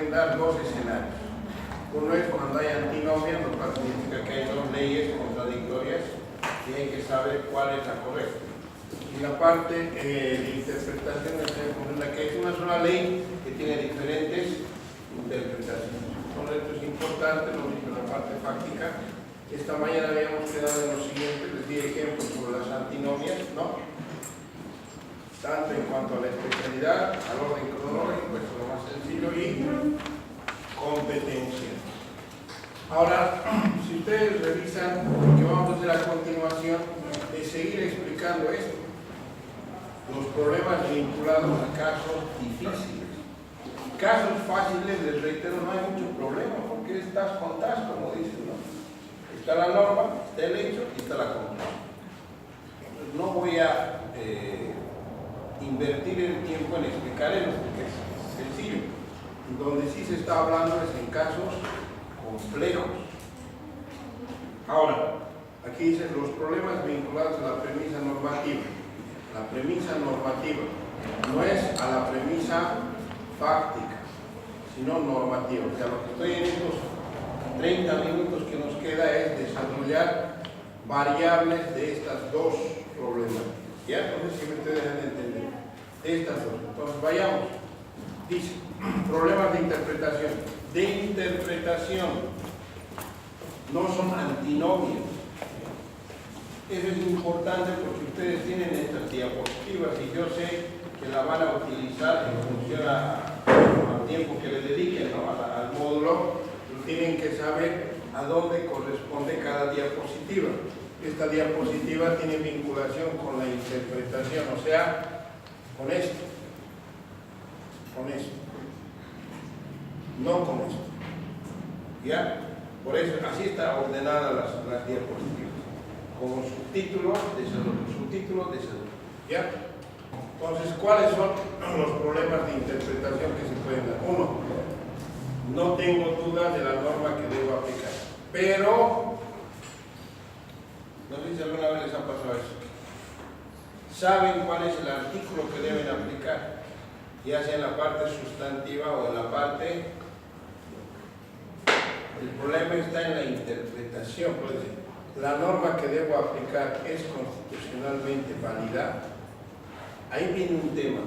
dar dos escenarios. Uno es cuando hay antinomias, lo cual significa que hay dos leyes contradictorias, tienen que saber cuál es la correcta. Y la parte de interpretación es la que es una sola ley que tiene diferentes interpretaciones. Por esto es importante, lo mismo en la parte fáctica. Esta mañana habíamos quedado en lo siguiente, les di ejemplos sobre las antinomias, ¿no? Tanto en cuanto a la especialidad, al orden cronológico, esto es lo más sencillo, y competencia. Ahora, si ustedes revisan lo que vamos a hacer a continuación, es seguir explicando esto, los problemas vinculados a casos difíciles. Casos fáciles, les reitero, no hay mucho problema, porque estás con tas, como dicen, ¿no? Está la norma, está el hecho y está la conclusión. Entonces, no voy a invertir el tiempo en explicar eso, porque es sencillo. Donde sí se está hablando es en casos complejos. Ahora, aquí dicen los problemas vinculados a la premisa normativa. La premisa normativa no es a la premisa fáctica, sino normativa. O sea, lo que estoy en estos 30 minutos que nos queda es desarrollar variables de estas dos problemáticas. ¿Ya? Entonces, si me dejan de entender. Estas dos. Entonces, vayamos. Dice, problemas de interpretación. De interpretación. No son antinomios. Eso es importante porque ustedes tienen estas diapositivas y yo sé que la van a utilizar en función al tiempo que le dediquen, ¿no? al módulo. Tienen que saber a dónde corresponde cada diapositiva. Esta diapositiva tiene vinculación con la interpretación, o sea, con esto, no con esto. ¿Ya? Por eso, así está ordenada las diapositivas, como subtítulos, desarrollo. ¿Ya? Entonces, ¿cuáles son los problemas de interpretación que se pueden dar? Uno, no tengo duda de la norma que debo aplicar, pero no sé si alguna vez les ha pasado eso. Saben cuál es el artículo que deben aplicar, ya sea en la parte sustantiva o en la parte. El problema está en la interpretación. Pues, la norma que debo aplicar es constitucionalmente válida. Ahí viene un tema.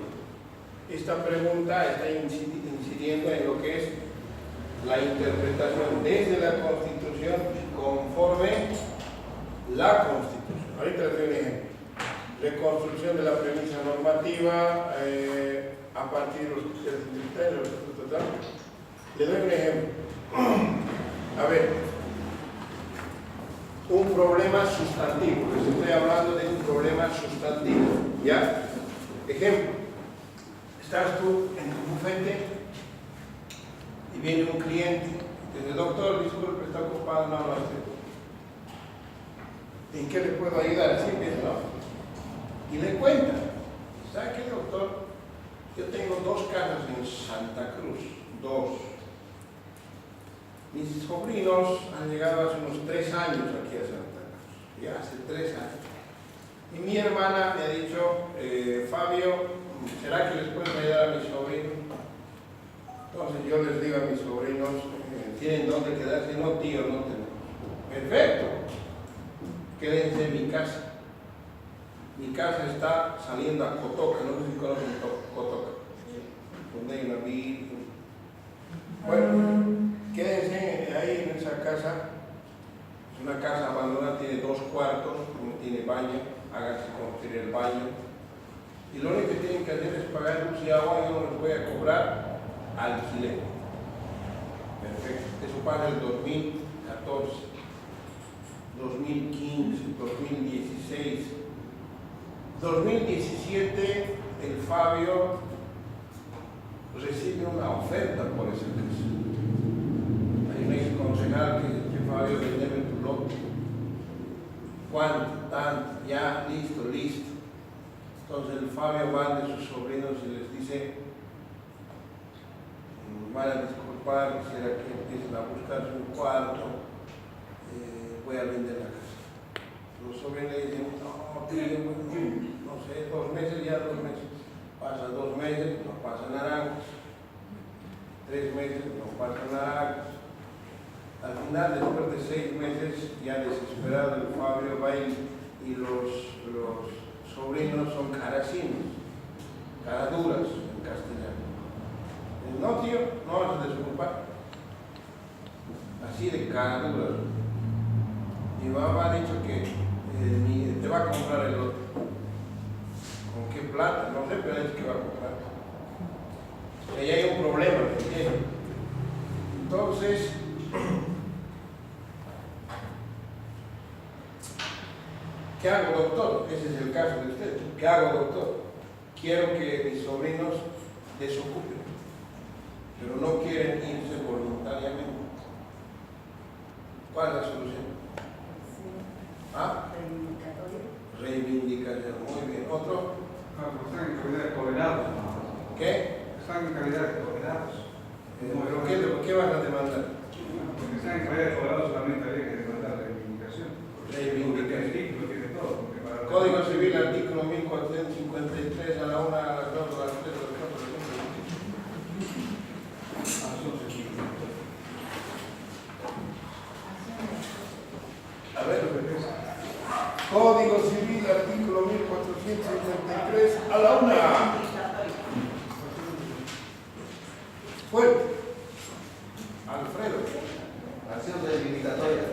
Esta pregunta está incidiendo en lo que es la interpretación desde la Constitución conforme la Constitución. Ahorita les doy un ejemplo. Reconstrucción de la premisa normativa a partir de los criterios totales. Le doy un ejemplo. A ver, un problema sustantivo. Les estoy hablando de un problema sustantivo. ¿Ya? Ejemplo. Estás tú en tu bufete y viene un cliente. Dice, doctor, disculpe, está ocupado, no estoy. ¿En qué le puedo ayudar? Así empieza, ¿no? Y le cuenta, ¿sabe qué, doctor? Yo tengo 2 casas en Santa Cruz, 2. Mis sobrinos han llegado hace unos 3 años aquí a Santa Cruz, ya hace 3 años. Y mi hermana me ha dicho, Fabio, ¿será que les puedo ayudar a mis sobrinos? Entonces yo les digo a mis sobrinos, ¿tienen dónde quedarse? No, tío, no tenemos. Perfecto. Quédense en mi casa. Mi casa está saliendo a Cotoca, no sé si conocen Cotoca, donde hay una virgen. Bueno, quédense ahí en esa casa. Es una casa abandonada, tiene 2 cuartos, no tiene baño, háganse construir el baño. Y lo único que tienen que hacer es pagar luz y agua, yo no les voy a cobrar alquiler. Perfecto. Eso para el 2014, 2015, 2016. 2017, el Fabio recibe una oferta por ese caso. Hay un ex concejal que dice, Fabio, vendeme tu lote. ¿Cuánto? Tanto. Ya, listo. Entonces el Fabio va de sus sobrinos y les dice, van a disculpar, quisiera que empiecen a buscar su cuarto, voy a vender la casa. Los sobrinos le dicen, no, tío, no sé, 2 meses, ya 2 meses. Pasan 2 meses, no pasan naranjas. 3 meses, no pasa nada. Al final, después de 6 meses, ya desesperado, el Fabio va y los sobrinos son caracinos, caraduras en castellano. No, tío, no vas a desocupar. Así de caraduras. Mi mamá ha dicho que te va a comprar el otro. ¿Con qué plata? No sé, pero es que va a comprar. Ahí hay un problema, ¿entiendes? Entonces, ¿qué hago, doctor? Ese es el caso de usted. ¿Qué hago, doctor? Quiero que mis sobrinos desocupen, pero no quieren irse voluntariamente. ¿Cuál es la solución? ¿Ah? Reivindicación. Muy bien. ¿Otro? Están en calidad de tolerados. ¿Qué? Están en calidad de tolerados. ¿Qué vas a demandar? Porque están en calidad de tolerados solamente habría que demandar reivindicación. Reivindicación. Lo tiene todo. Código Civil, artículo 1453, a la 1, a las 2, a las 3, a las 4, a las 5. A ver, Código Civil, artículo 1453, a la 1. Fuerte. Alfredo. Acción reivindicatoria.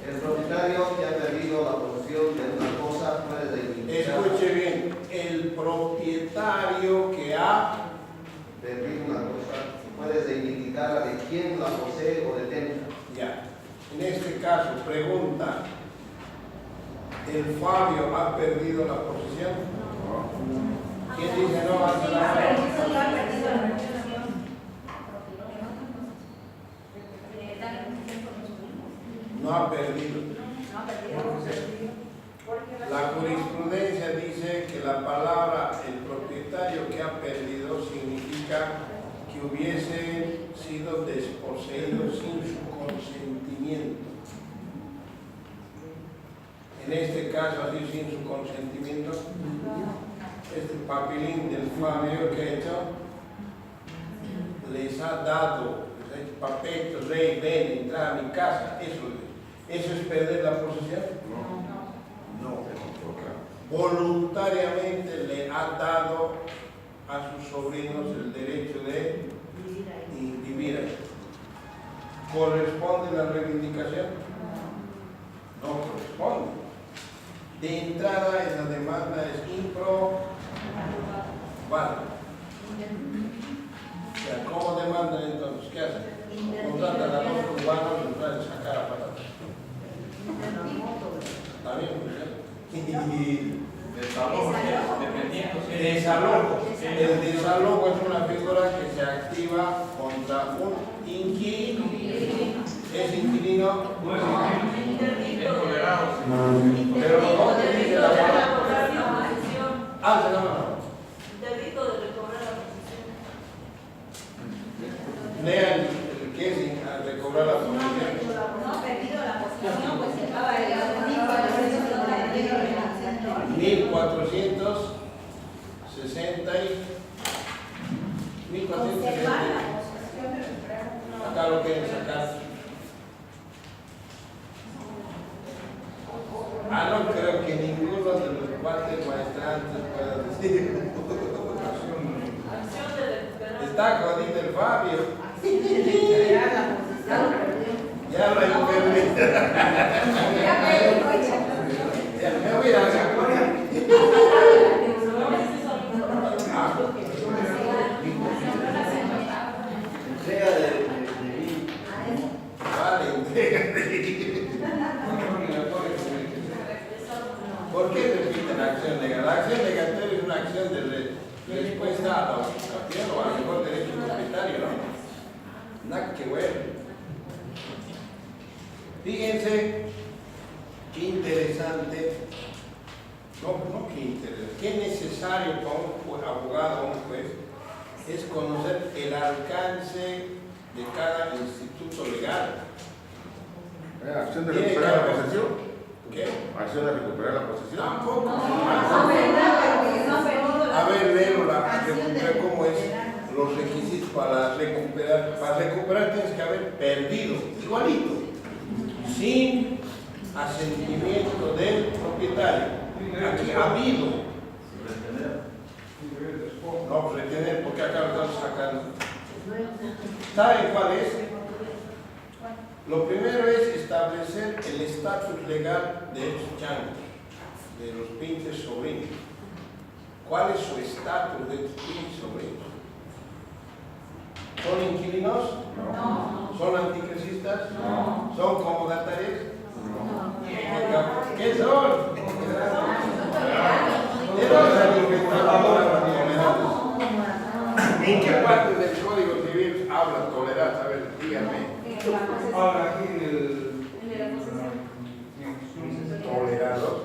El propietario que ha perdido la posesión de una cosa puede reivindicar. Escuche bien, el propietario que ha perdido una cosa puede reivindicarla de quien la posee o detenta. ya. En este caso, pregunta, ¿el Fabio ha perdido la posesión? ¿Quién dice no? Hace la no ha perdido. La jurisprudencia dice que la palabra el propietario que ha perdido significa que hubiese sido desposeído sin su consentimiento. En este caso, así sin su consentimiento, este papelín del Fabio que ha hecho les ha dado papel, rey, ven, entrar a mi casa. ¿Eso es perder la posesión? No. Voluntariamente le ha dado a sus sobrinos el derecho de vivir ahí. ¿Corresponde la reivindicación? No corresponde. De entrada, esa demanda es improbable. O sea, ¿cómo demandan entonces? ¿Qué hacen? Contratan a los urbanos y los traen a sacar a patatas. ¿Está bien? Desalojo. El desalojo es una figura que se activa contra un inquilino. ¿Es inquilino? No es inquilino. Pero no te dice la palabra. Ah, no. Delito de recobrar la posesión. Lean qué es recobrar la posesión. No ha perdido la posesión, pues se acaba de 1460 acá lo quieren sacar. No creo que ninguno de los cuates maestrantes pueda decir. Está jodido el Fabio. Ya lo enfermé. Ya me voy a la Entrega de vale, entrégate. ¿Por qué repite la acción legal? La acción legal es una acción de respuesta a la ocupación o al mejor derecho propietario, ¿no? Nada que ver. Fíjense qué interesante, no qué interesante, qué necesario para un abogado o un juez es conocer el alcance de cada instituto legal. ¿Acción de recuperar la posesión? ¿Qué? ¿Acción de recuperar la posesión? Tampoco. A ver, léelo, la recuperar cómo es. los requisitos para recuperar. Para recuperar tienes que haber perdido, igualito, sin asentimiento del propietario. Aquí ha habido. No, retener, porque acá lo estamos sacando. ¿Saben cuál es? Lo primero es establecer el estatus legal de estos changos, de los pinches sobrinos. ¿Cuál es su estatus de estos pinches sobrinos? ¿Son inquilinos? No. ¿Son anticrisistas? No. ¿Son comodatarios? No. ¿Qué son? ¿De dónde salió que está la palabra tolerante? ¿En qué parte del Código Civil habla tolerancia? A ver, díganme. Ahora aquí en el... Tolerados.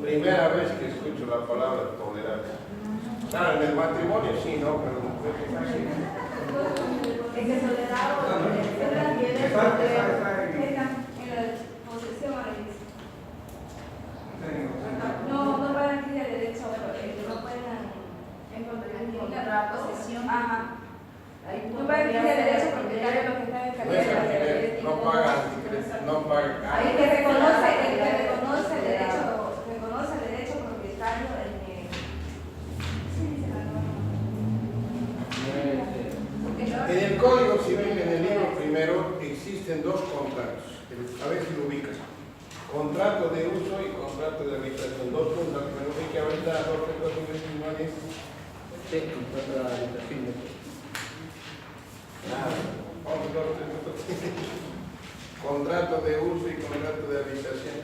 Primera vez que escucho la palabra tolerancia. Claro, en el matrimonio sí, ¿no? Pero no creo que casi. Es que tolerado se refiere Está en la posesión a la iglesia. No pueden adquirir el derecho, no pueden encontrar la posesión. Ajá. No pueden adquirir el derecho propietario de lo que está en No es alquiler, no paga anticristas, no paga. Ahí que reconoce el derecho propietario En el Código Civil, en el libro primero, existen dos contratos. A ver si lo ubicas. Contrato de uso y contrato de habitación. Dos puntos que me ubique ahorita, dos iguales. Sí, contrato de habitación. Vamos, contrato de uso y contrato de habitación.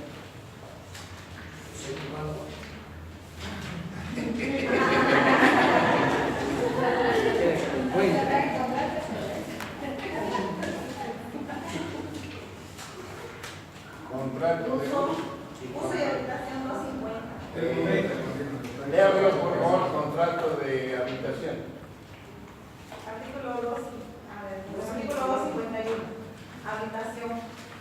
Contrato de uso y uso y habitación 250. Léamelo, por favor, contrato de habitación. Artículo 2, artículo 251. Habitación.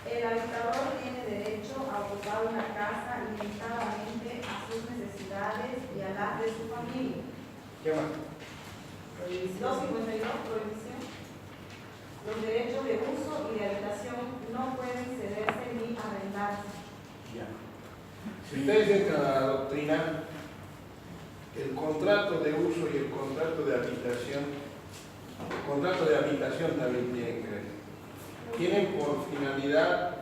El habitador tiene derecho a ocupar una casa limitadamente a sus necesidades y a las de su familia. ¿Qué más? 252, prohibición. Los derechos de uso y de habitación no pueden cederse ni arrendarse. Ya. Si ustedes entran a la doctrina, el contrato de uso y el contrato de habitación, el contrato de habitación también tienen por finalidad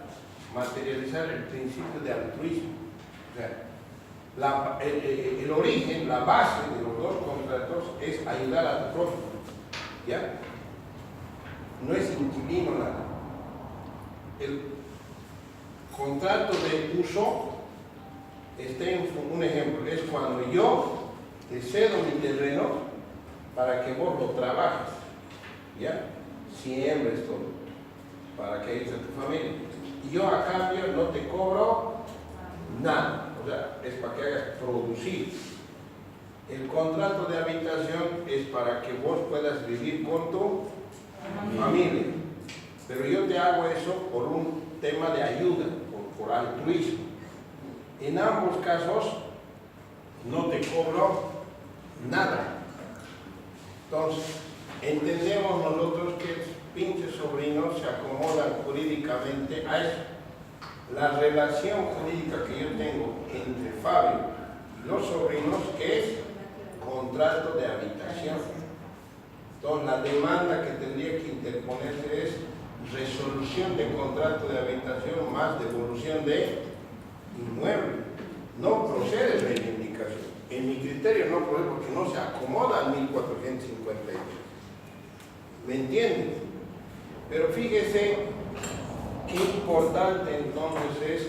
materializar el principio de altruismo. O sea, el origen, la base de los dos contratos es ayudar al prójimo. ¿Ya? No es inquilino nada. El contrato de uso, un ejemplo, es cuando yo te cedo mi terreno para que vos lo trabajes, ¿ya? Siembres todo, para que ayudes a tu familia. Y yo a cambio no te cobro nada, o sea, es para que hagas producir. El contrato de habitación es para que vos puedas vivir con tu familia. Pero yo te hago eso por un tema de ayuda, por altruismo. En ambos casos no te cobro nada. Entonces, entendemos nosotros que los pinches sobrinos se acomodan jurídicamente a eso. La relación jurídica que yo tengo entre Fabio y los sobrinos es contrato de habitación. Entonces, la demanda que tendría que interponerse es resolución de contrato de habitación más devolución de inmueble. No procede reivindicación. En mi criterio no procede porque no se acomoda al 1452. ¿Me entienden? Pero fíjese qué importante entonces es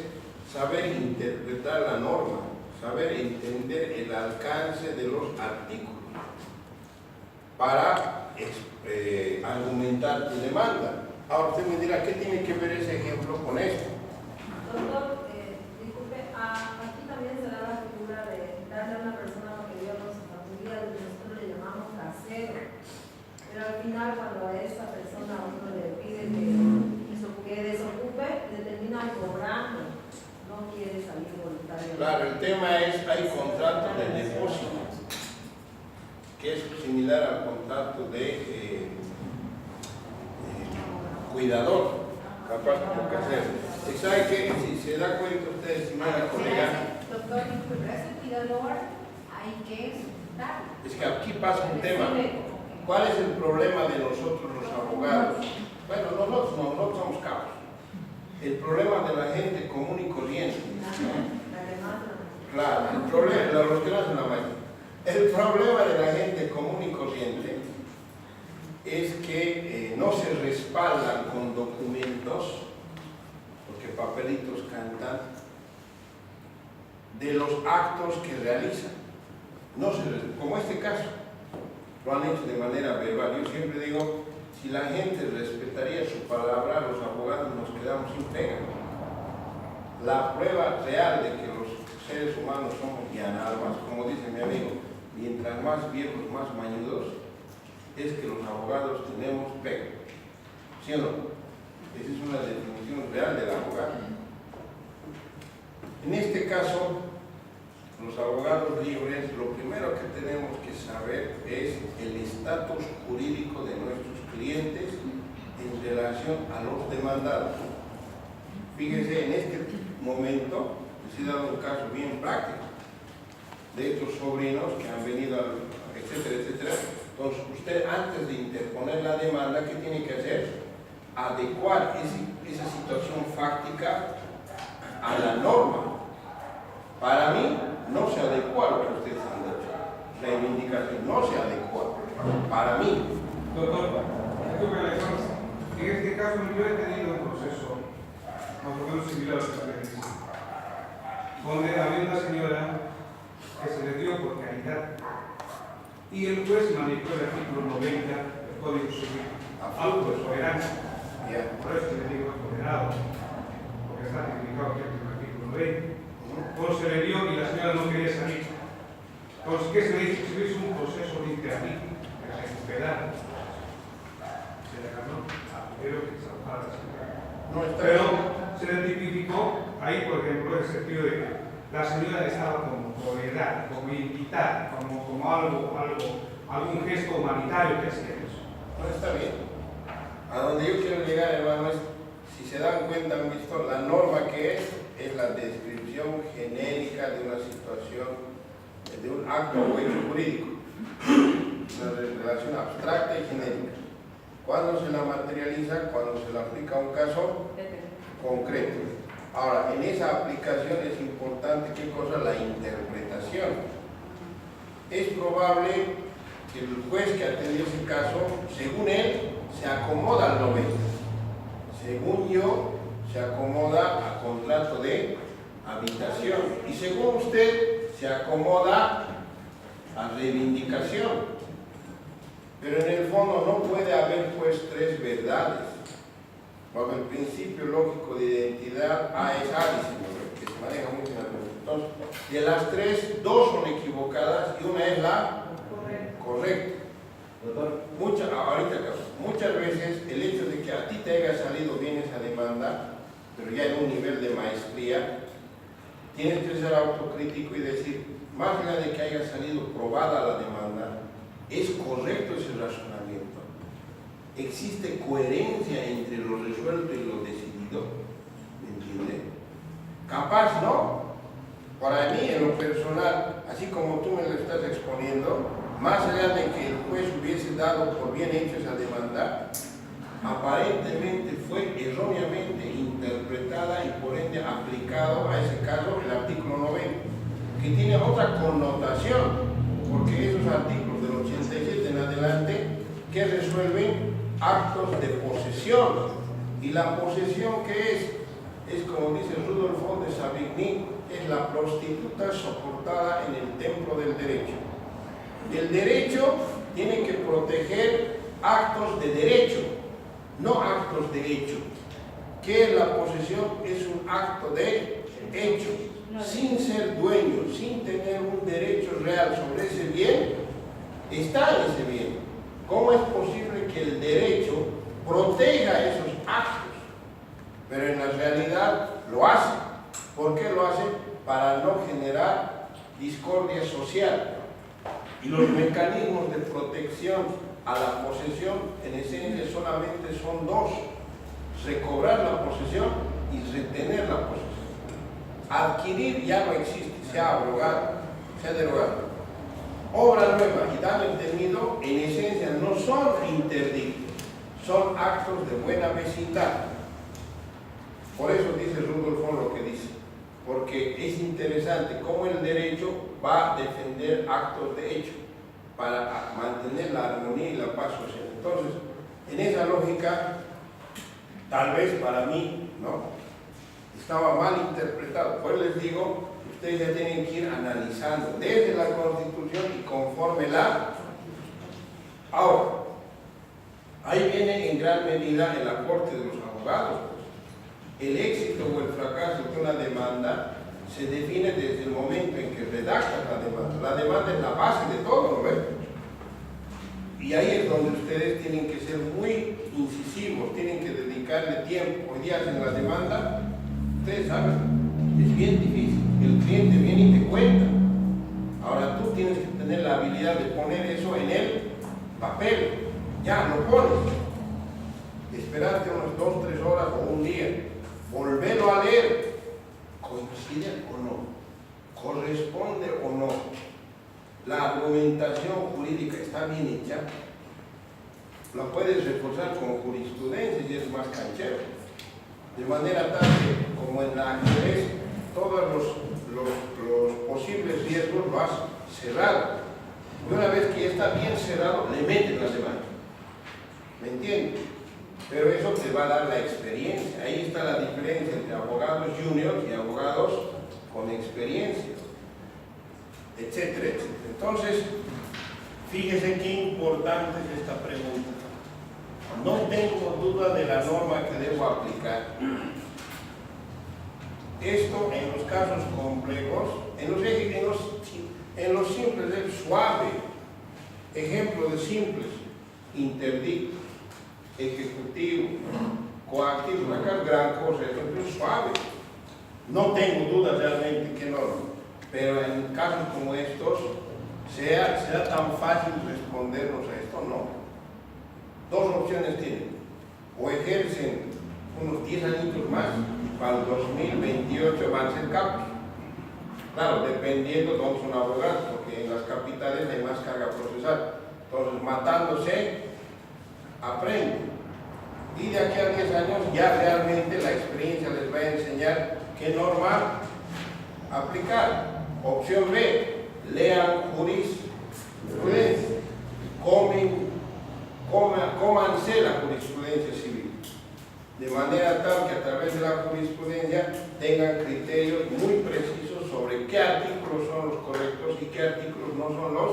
saber interpretar la norma, saber entender el alcance de los artículos para argumentar tu demanda. Ahora usted me dirá, ¿qué tiene que ver ese ejemplo con esto? Doctor, disculpe, aquí también se da la figura de darle a una persona lo que Dios nos familia, lo que nosotros le llamamos casero. Pero al final, cuando a esa persona uno le pide que desocupe, le terminan cobrando. No quiere salir voluntariamente. Claro, el tema es, hay contrato de depósito, que es similar al contrato contrato de cuidador, capaz de hacer. ¿Y sabe qué? Si se da cuenta usted, estimada colega, Doctor, disculpe, ese cuidador hay que dar. es que aquí pasa un tema. ¿Cuál es el problema de nosotros los abogados? Bueno, nosotros no, nosotros somos cabos. El problema de la gente común y corriente. Claro, el problema, los que no hacen la mañana. El problema de la gente común y corriente es que no se respaldan con documentos, porque papelitos cantan, de los actos que realizan. No se, como este caso, lo han hecho de manera verbal. Yo siempre digo, si la gente respetaría su palabra, los abogados nos quedamos sin pega. La prueba real de que los seres humanos somos almas, como dice mi amigo, mientras más viejos, más mañudos, es que los abogados tenemos pega. ¿Sí o no? Esa es una definición real del abogado. En este caso, los abogados libres, lo primero que tenemos que saber es el estatus jurídico de nuestros clientes en relación a los demandados. Fíjese, en este momento, les he dado un caso bien práctico de estos sobrinos que han venido, etcétera, etcétera. Entonces, usted antes de interponer la demanda, ¿qué tiene que hacer? Adecuar esa situación fáctica a la norma. Para mí, no se adecua a lo que ustedes han dicho. La reivindicación no se adecua. Para mí. Doctor, en este caso yo he tenido un proceso más o menos similar a lo que usted dice, donde había una señora que se le dio por caridad y el juez manipuló el artículo 90 del Código Civil, auto de soberanía. Por eso le digo exonerado, porque está tipificado que es el artículo 90. Entonces se le dio y la señora no quería salir. Entonces, ¿qué se le hizo? Se le hizo un proceso de interdicto, de recuperar. Se le ganó a primero que salvar la señora. No está Pero bien. se le tipificó ahí, por ejemplo, en el sentido de que la señora estaba como proveedad, como invitada, como algún gesto humanitario que hacía eso. No está bien. A donde yo quiero llegar, hermano, es, si se dan cuenta, han visto la norma que es la descripción genérica de una situación, de un acto o hecho jurídico, una relación abstracta y genérica. ¿Cuándo se la materializa? Cuando se la aplica a un caso concreto. Ahora, en esa aplicación es importante, ¿qué cosa? La interpretación. Es probable que el juez que atendió ese caso, según él, se acomoda al 90. Según yo, se acomoda a contrato de habitación. Y según usted, se acomoda a reivindicación. Pero en el fondo no puede haber pues tres verdades. Bajo el principio lógico de identidad, A es A, que se maneja mucho en la Constitución. Entonces, de las tres, dos son equivocadas y una es la correcta. Muchas veces el hecho de que a ti te haya salido bien esa demanda, pero ya en un nivel de maestría, tienes que ser autocrítico y decir, más allá de que haya salido probada la demanda, ¿es correcto ese razonamiento? ¿Existe coherencia entre lo resuelto y lo decidido? ¿Me entiende? Capaz no. Para mí, en lo personal, así como tú me lo estás exponiendo, más allá de que el juez hubiese dado por bien hecho esa demanda, aparentemente fue erróneamente interpretada y por ende aplicado a ese caso el artículo 90, que tiene otra connotación, porque esos artículos del 87 en adelante que resuelven actos de posesión, y la posesión que es como dice Rudolf de Savigny, es la prostituta soportada en el templo del derecho. El derecho tiene que proteger actos de derecho, no actos de hecho. ¿Qué es la posesión? Es un acto de hecho, sin ser dueño, sin tener un derecho real sobre ese bien, está en ese bien. ¿Cómo es posible que el derecho proteja esos actos? Pero en la realidad lo hace. ¿Por qué lo hace? Para no generar discordia social. Y los mecanismos de protección a la posesión, en esencia solamente son dos: recobrar la posesión y retener la posesión. Adquirir ya no existe, se ha abrogado, se ha derogado. Obra nueva y daño tenido, en esencia no son interdictos, son actos de buena vecindad. Por eso dice Rudolf von lo que dice, porque es interesante cómo el derecho va a defender actos de hecho para mantener la armonía y la paz social. Entonces, en esa lógica, tal vez para mí, ¿no?, estaba mal interpretado. Pues les digo, ustedes ya tienen que ir analizando desde la Constitución y conforme la. Ahora, ahí viene en gran medida el aporte de los abogados. El éxito o el fracaso de una demanda se define desde el momento en que redactan la demanda. La demanda es la base de todo, ¿no ven? Y ahí es donde ustedes tienen que ser muy incisivos, tienen que dedicarle tiempo. Hoy día hacen la demanda, ustedes saben, es bien difícil. El cliente viene y te cuenta. Ahora tú tienes que tener la habilidad de poner eso en el papel. Ya lo pones. Esperarte unas 2 o 3 horas o un día. Volverlo a leer. ¿Coincide o no? ¿Corresponde o no? La argumentación jurídica está bien hecha. La puedes reforzar con jurisprudencia y es más canchero. De manera tal que, como en la ajedrez, todos los posibles riesgos lo has cerrado. Y una vez que ya está bien cerrado, le meten las demás. ¿Me entiendes? Pero eso te va a dar la experiencia. Ahí está la diferencia entre abogados juniors y abogados con experiencia, etcétera, etcétera. Entonces, fíjese qué importante es esta pregunta. No tengo duda de la norma que debo aplicar. Esto en los casos complejos, en los simples es suave. Ejemplo de simples: interdicto, ejecutivo, coactivo. Acá es gran cosa, es suave. No tengo duda realmente que no. Pero en casos como estos, ¿será tan fácil respondernos a esto? No. Dos opciones tienen: o ejercen unos 10 añitos más y para el 2028 van a ser capos. Claro, dependiendo de dónde son abogados, porque en las capitales hay más carga procesal. Entonces, matándose, aprenden. Y de aquí a 10 años ya realmente la experiencia les va a enseñar qué norma aplicar. Opción B: lean jurisprudencia, cómanse la jurisprudencia civil, de manera tal que a través de la jurisprudencia tengan criterios muy precisos sobre qué artículos son los correctos y qué artículos no son los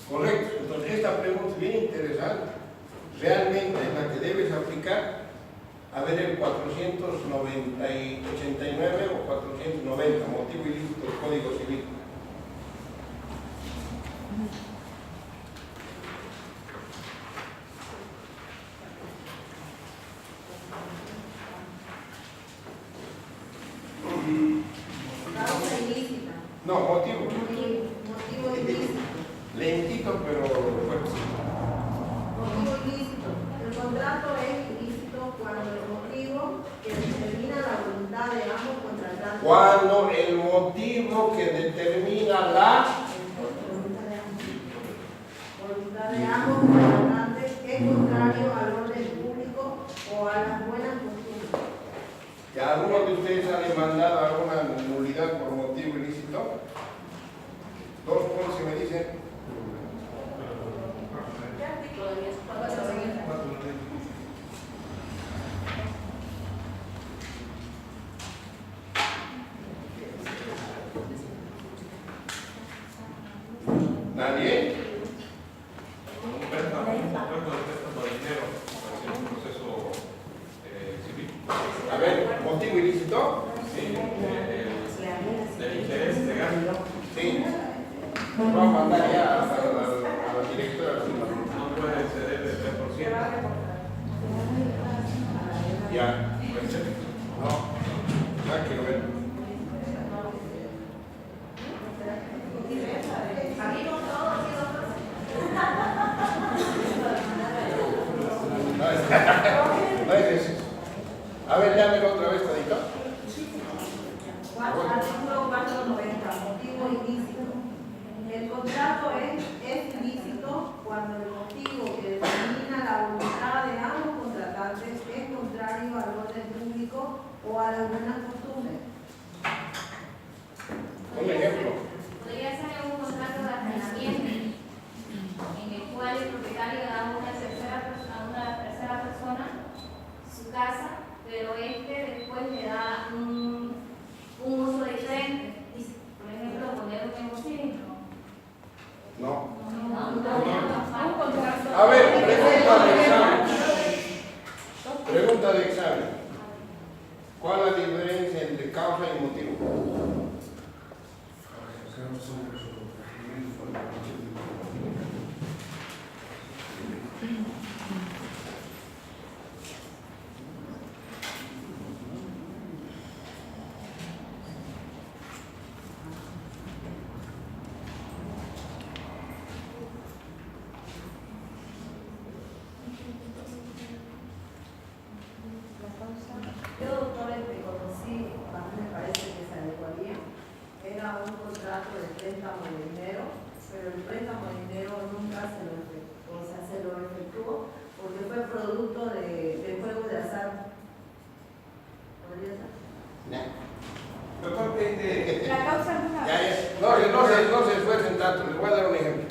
correctos. Entonces, esta pregunta es bien interesante. Realmente es la que debes aplicar. A ver, el 489 o 490, motivo ilícito del Código Civil. Causa ilícita. No, motivo. Motivo ilícito. Lentito, pero fuerte. Motivo ilícito. El contrato es ilícito cuando el motivo que determina la voluntad de ambos contratantes. Cuando el motivo que determina la voluntad de ambos contratantes es contrario al orden público o a las buenas costumbres. que alguno de ustedes ha demandado alguna nulidad por motivo ilícito. 2 puntos que me dicen. ¿Qué artículo de eso? ¿Nadie? Un préstamo, un contrato de préstamo de dinero para hacer un proceso civil. A ver, motivo ilícito. Sí, del interés legal. Sí. Vamos a mandar ya a la directora. No puede exceder del 3%. Ya. No. Ya quiero ver. Aquí no todo, aquí no todo. A ver, léamelo otra vez, Tadito. Artículo 490, motivo ilícito. El contrato es ilícito cuando el motivo que determina la voluntad de ambos contratantes es contrario al orden público o a las buenas costumbres. Un ejemplo. Podría ser un contrato de arrendamiento en el cual el propietario da a una tercera persona su casa, pero después le da un uso diferente. Por ejemplo, poner un negocio. No. Un contrato. A ver, pregunta de examen. Pregunta de examen. ¿Cuál es la diferencia entre causa y motivo? Yo, doctores, que conocí, a mí me parece que se adecuaría, era un contrato de préstamo de dinero, pero el préstamo de dinero nunca se lo efectuó porque fue producto de juego de azar. ¿Podría ser? Doctor, La causa es una. No se esfuercen tanto, les voy a dar un ejemplo.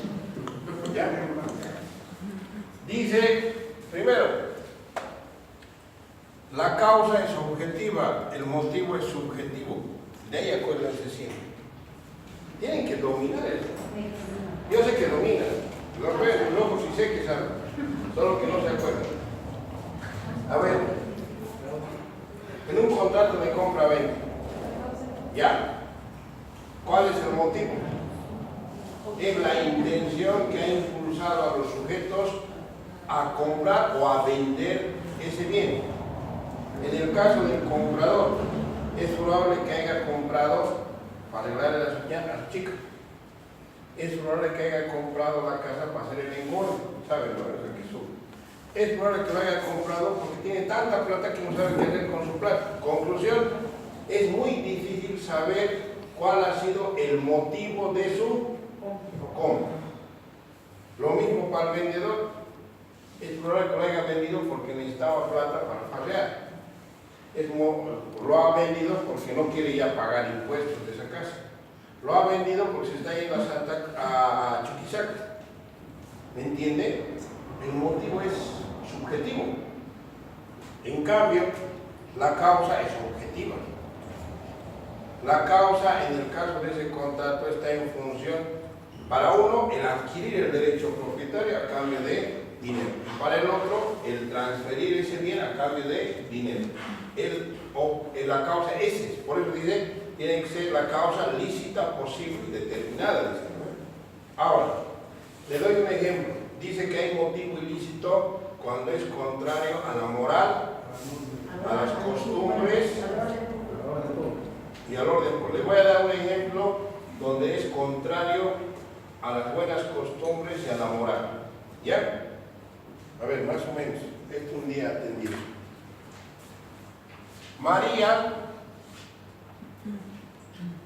¿Ya? Dice, primero, la causa es objetiva, el motivo es subjetivo. De ahí acuérdense siempre. Tienen que dominar eso. Yo sé que dominan, los veo, los ojos y sé que saben, solo que no se acuerdan. A ver, en un contrato de compra-venta, ¿ya? ¿Cuál es el motivo? Es la intención que ha impulsado a los sujetos a comprar o a vender ese bien. En el caso del comprador, es probable que haya comprado para arreglarle las uñas a la chica. Es probable que haya comprado la casa para hacer el engordo, ¿saben? ¿No? Que sube. Es probable que lo haya comprado porque tiene tanta plata que no sabe qué hacer con su plata. Conclusión, es muy difícil saber cuál ha sido el motivo de su compra. Lo mismo para el vendedor. Es probable que lo haya vendido porque necesitaba plata para pagar. Lo ha vendido porque no quiere ya pagar impuestos de esa casa. Lo ha vendido porque se está yendo a Chuquisaca. ¿Me entiende? El motivo es subjetivo. En cambio, la causa es objetiva. La causa, en el caso de ese contrato, está en función, para uno, el adquirir el derecho propietario a cambio de dinero. Y para el otro, el transferir ese bien a cambio de dinero. La causa es, por eso dice, tiene que ser la causa lícita, posible y determinada. Ahora, le doy un ejemplo. Dice que hay motivo ilícito cuando es contrario a la moral, a las costumbres y al orden público. Le voy a dar un ejemplo donde es contrario a las buenas costumbres y a la moral. ¿Ya? A ver, más o menos. Esto un día atendido. María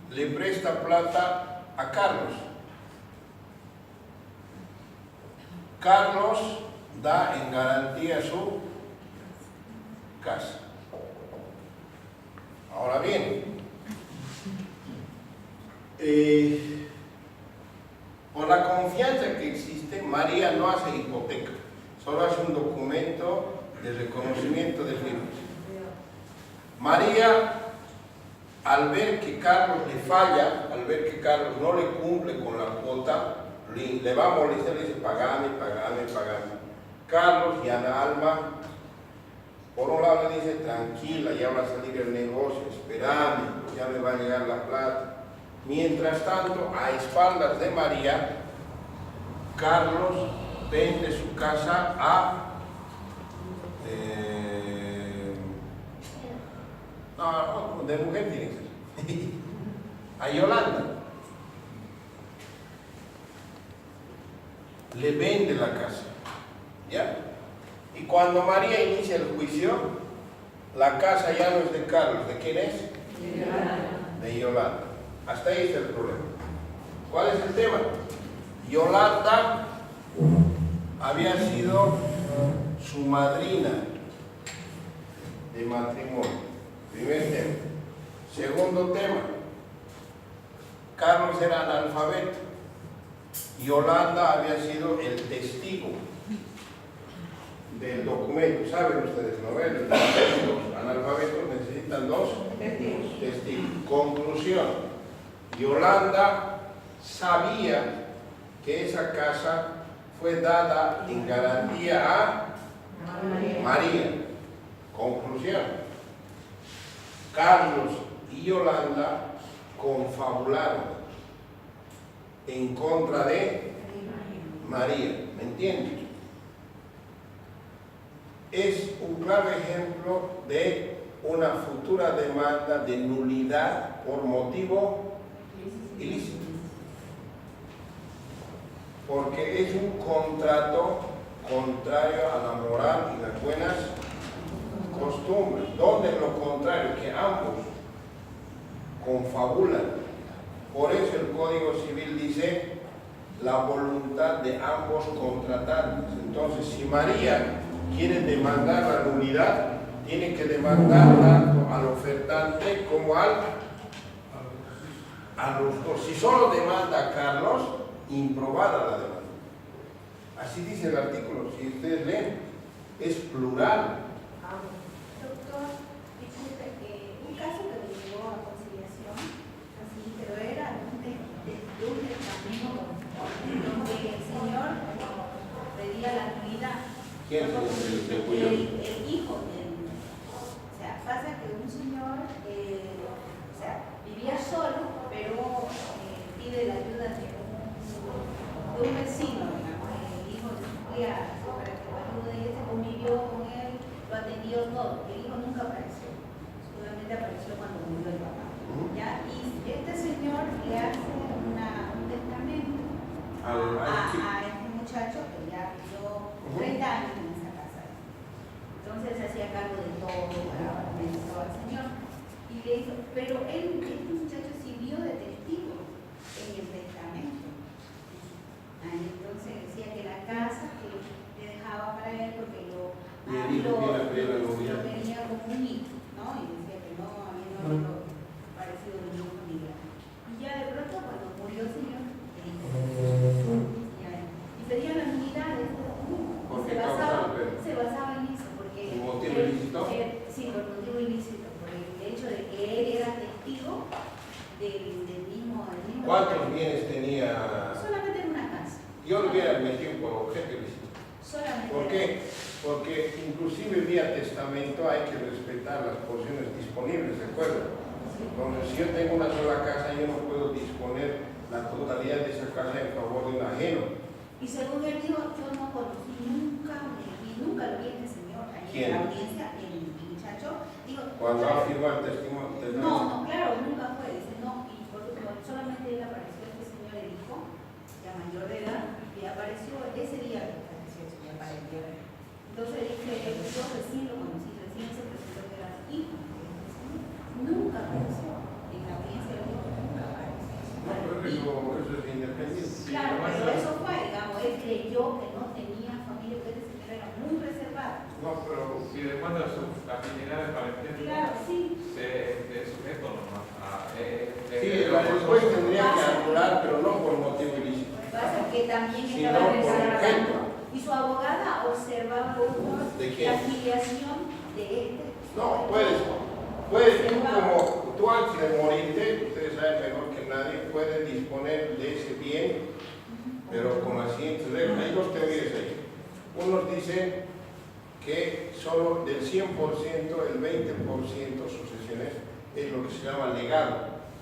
le presta plata a Carlos. Carlos da en garantía su casa. Ahora bien, por la confianza que existe, María no hace hipoteca, solo hace un documento de reconocimiento de firmas. María, al ver que Carlos le falla, al ver que Carlos no le cumple con la cuota, le va a molestar, le dice, pagame. Carlos y Ana Alma, por un lado le dice, tranquila, ya va a salir el negocio, espérame, ya me va a llegar la plata. Mientras tanto, a espaldas de María, Carlos vende su casa a de mujer tiene que ser a Yolanda. Le vende la casa, ¿ya? Y cuando María inicia el juicio, La casa ya no es de Carlos, ¿de quién es? De Yolanda. Hasta ahí está el problema. ¿Cuál es el tema? Yolanda había sido su madrina de matrimonio. Primer tema. Segundo tema. Carlos era analfabeto. Yolanda había sido el testigo del documento. Saben ustedes, ¿no? Los analfabetos necesitan dos testigos. Conclusión. Yolanda sabía que esa casa fue dada en garantía a María. Conclusión. Carlos y Yolanda confabularon en contra de María. ¿Me entiendes? Es un claro ejemplo de una futura demanda de nulidad por motivo ilícito. Porque es un contrato contrario a la moral y las buenas costumbres. Donde es lo contrario, que ambos confabulan. Por eso el Código Civil dice la voluntad de ambos contratantes. Entonces, si María quiere demandar la nulidad, tiene que demandar tanto al ofertante como a los dos. Si solo demanda a Carlos, improbada la demanda. Así dice el artículo, si ustedes leen, es plural. Doctor, disculpe, un caso que me llevó a conciliación, así, pero era de un testamento donde el señor pedía la nulidad. ¿Quién se cuidó? El hijo del. O sea, pasa que un señor, o sea, vivía solo, pero pide la ayuda de un vecino, digamos. El hijo de su criada, para que lo ayude, y se convivió con él, lo atendió todo. El hijo nunca apareció, solamente apareció cuando murió el papá. ¿Ya? Y este señor le hace un testamento a este muchacho que ya vivió 30 años en esa casa. Entonces se hacía cargo de todo, administró al señor. Y le hizo, pero este muchacho sirvió de testigo en el testamento. Entonces decía que la casa que le dejaba para él porque lo tenía como un hijo, ¿no? Y decía que no había parecido de ningún familiar. Y ya de pronto cuando murió el señor, le dijo, y pedía la nulidad de este documento. Se basaba en eso, porque ¿Un motivo ilícito? Sí, por motivo ilícito, por el hecho de que él era testigo del mismo. ¿Cuántos bienes tenía? Solamente en una casa. Yo lo hubiera metido por objeto ilícito. Solamente. ¿Por qué? Porque inclusive vía testamento hay que respetar las porciones disponibles, ¿de acuerdo? Entonces, si yo tengo una sola casa, yo no puedo disponer la totalidad de esa casa en favor de un ajeno. Y según él dijo, yo no conocí nunca lo vi este señor. ¿Quién? En la audiencia, el muchacho, digo. Cuando ha firmado el testimonio. No, claro, nunca fue. Dice, no, y solamente él apareció, este señor, el hijo, ya mayor de edad, y apareció ese día que apareció, ya apareció. Entonces dice, yo recién lo conocí, recién se presentó que era hijo. Nunca apareció. En la audiencia del hijo nunca apareció. No, pero eso es independiente. Claro, pero eso fue, digamos, él creyó que no tenía familia, porque este señor era muy reservado. No, pero si después de su afinidad de parentesco Claro, sí. de sujeto nomás sí, la juez tendría que anular, pero no por motivo ilícito. Lo que pasa es que también Sí, estaba no, por objeto. y su abogada observaba ¿De quién? la afiliación de este. No, puedes tú como tú antes de morirte, ustedes saben mejor que nadie, puedes disponer de ese bien, pero con las siguientes reglas. Hay dos teorías ahí. Unos dicen que solo del 100%, el 20% sucesiones es lo que se llama legado,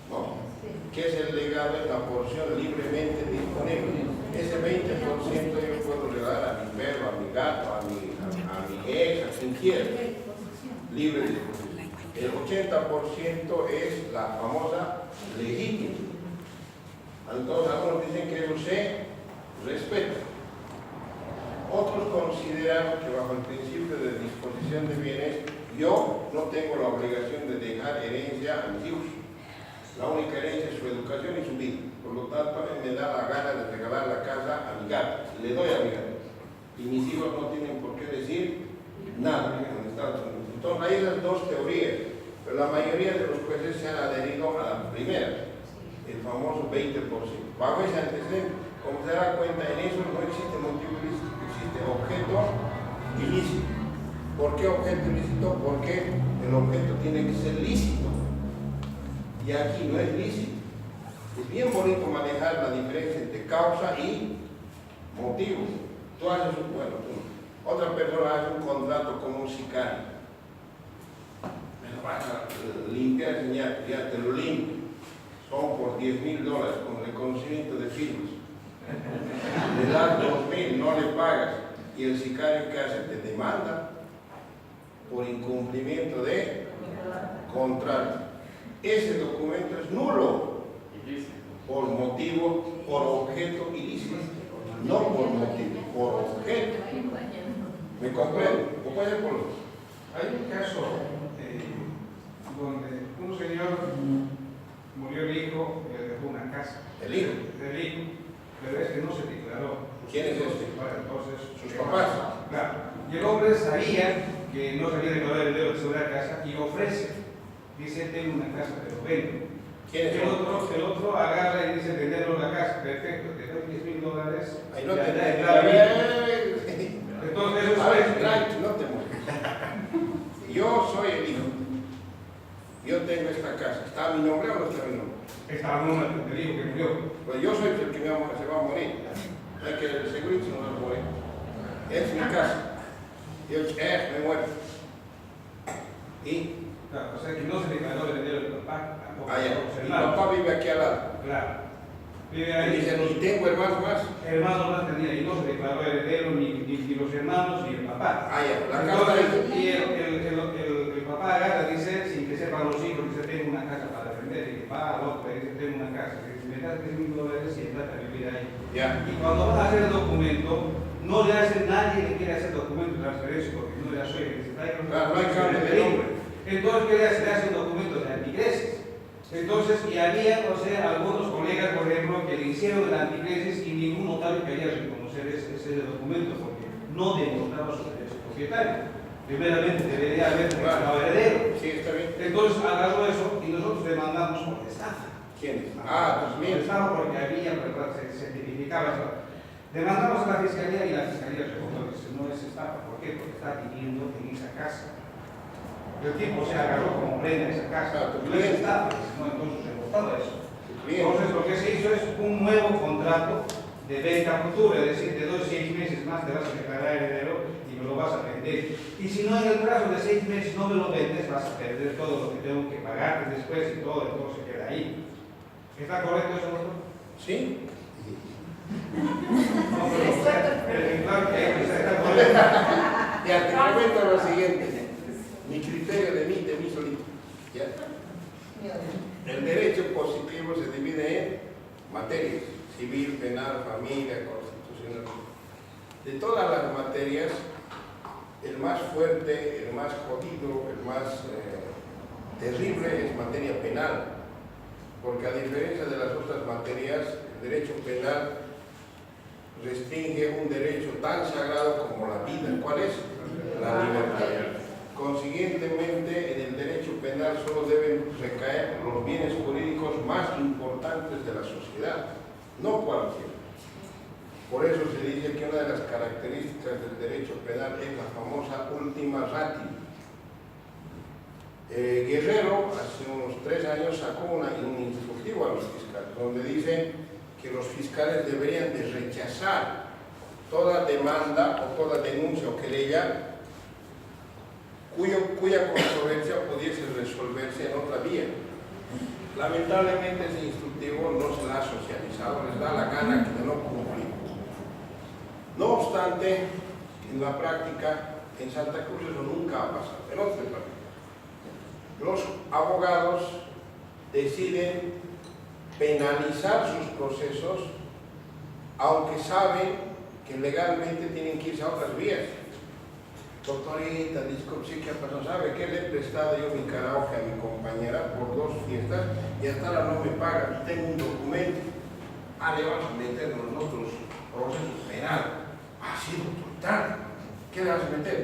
¿no? ¿Qué es el legado? Es la porción libremente disponible. Ese 20% yo puedo regalar a mi perro, a mi gato, a mi ex, a quien quiera. Libre disposición. El 80% es la famosa legítima. Entonces algunos dicen que eso se respeta. Otros consideran que bajo el principio de disposición de bienes Yo no tengo la obligación de dejar herencia a mis hijos. La única herencia es su educación y su vida. Por lo tanto, a mí me da la gana de regalar la casa a mi gata. Le doy a mi gata. Y mis hijos no tienen por qué decir nada en Estados Unidos. Entonces, hay esas dos teorías. Pero la mayoría de los jueces se han adherido a la primera, el famoso 20%. Bajo ese antecedente, como se da cuenta, en eso no existe motivo ilícito, existe objeto ilícito. ¿Por qué objeto ilícito? Porque el objeto tiene que ser lícito. Y aquí no es lícito. Es bien bonito manejar la diferencia entre causa y motivo. Tú haces otra persona hace un contrato con un sicario. Me lo vas a limpiar, señor, ya te lo limpio. Son por $10,000 con reconocimiento de firmas. Le das 2,000, no le pagas. Y el sicario que hace te demanda por incumplimiento de contrato. Ese documento es nulo por motivo, por objeto ilícito, no por motivo, por objeto. ¿Me comprende? ¿O puede ponerlo? Hay un caso donde un señor murió el hijo y le dejó una casa. ¿El hijo? El hijo, pero es que no se declaró. ¿Quién es este? Entonces, ¿Sus papás? Claro. Y el hombre sabía que no se había declarado el derecho de segunda casa y ofrece. Dice, tengo una casa, pero vendo. ¿Quién es el otro agarra y dice, venderlo la casa. Perfecto, te doy $10,000. Ahí no Ya te está bien. Entonces, eso a ver, es. tranqui, no te mueres. Yo soy el hijo. Yo tengo esta casa. ¿Está a mi nombre o no está a mi nombre? Estaba en un te digo que murió. Pues yo soy el que se va a morir. Hay que el seguro no va a morir. Es mi casa. Yo me muero. ¿Y? Claro, o sea que no se declaró el heredero del papá, tampoco. Mi papá vive aquí al lado. Claro. Vive Y ahí. dice, ni tengo hermanos más. Hermanos no tenía, y no se declaró heredero ni los hermanos ni el papá. La casa Entonces, de... y el papá agarra, dice, sin que sepan los hijos, dice, tengo una casa para defender, y el papá al otro dice, tengo una casa, dice, me das $10,000 y entrate a vivir ahí. Ya. Y cuando van a hacer el documento, no le hace nadie que quiere hacer documento de transferencia, porque no le hace, dice, Claro, no hay cambio de nombre. Entonces, ¿qué le hace? Le hace un documento de antigresis. Entonces, y había, o sea, algunos colegas, por ejemplo, que le hicieron el antigresis y ningún notario quería reconocer ese documento porque no demostraba su derecho propietario. Primeramente debería haber declarado heredero. Sí, está bien. Entonces agarró eso y nosotros demandamos por estafa. ¿Quién es? Por estafa porque había, se certificaba eso. Demandamos a la fiscalía y la fiscalía respondió que no es estafa. ¿Por qué? Porque está viviendo en esa casa. El tipo se agarró como prenda esa casa. No es estafa, no, entonces reportado eso. Entonces lo que se hizo es un nuevo contrato de venta futura, es decir, te doy 6 meses más, te vas a declarar heredero y me lo vas a vender. Y si no, en el plazo de 6 meses no me lo vendes, vas a perder todo lo que tengo que pagarte después y todo se queda ahí. ¿Está correcto eso, doctor? Sí. No, pero claro que está correcto. Ya, te comento lo siguiente. Mi criterio de mí solito. ¿Ya? El derecho positivo se divide en materias: civil, penal, familia, constitucional. De todas las materias, el más fuerte, el más jodido, el más terrible es materia penal, porque a diferencia de las otras materias, el derecho penal restringe un derecho tan sagrado como la vida. ¿Cuál es? La libertad. Consiguientemente, en el derecho penal solo deben recaer los bienes jurídicos más importantes de la sociedad, no cualquiera. Por eso se dice que una de las características del derecho penal es la famosa ultima ratio. Guerrero, hace unos 3 años, sacó un instructivo a los fiscales, donde dice que los fiscales deberían de rechazar toda demanda o toda denuncia o querella cuya controversia pudiese resolverse en otra vía. Lamentablemente ese instructivo no se ha socializado, les da la gana de no cumplir. No obstante, en la práctica, en Santa Cruz eso nunca ha pasado, en otro departamento. Los abogados deciden penalizar sus procesos, aunque saben que legalmente tienen que irse a otras vías. doctorita, disculpe, sí, ¿qué pasó? ¿Sabe qué? Le he prestado yo mi karaoke a mi compañera por 2 fiestas y hasta ahora no me paga. Tengo un documento. Le vamos a meter nosotros proceso penal. Ha sido total. ¿Qué le vas a meter?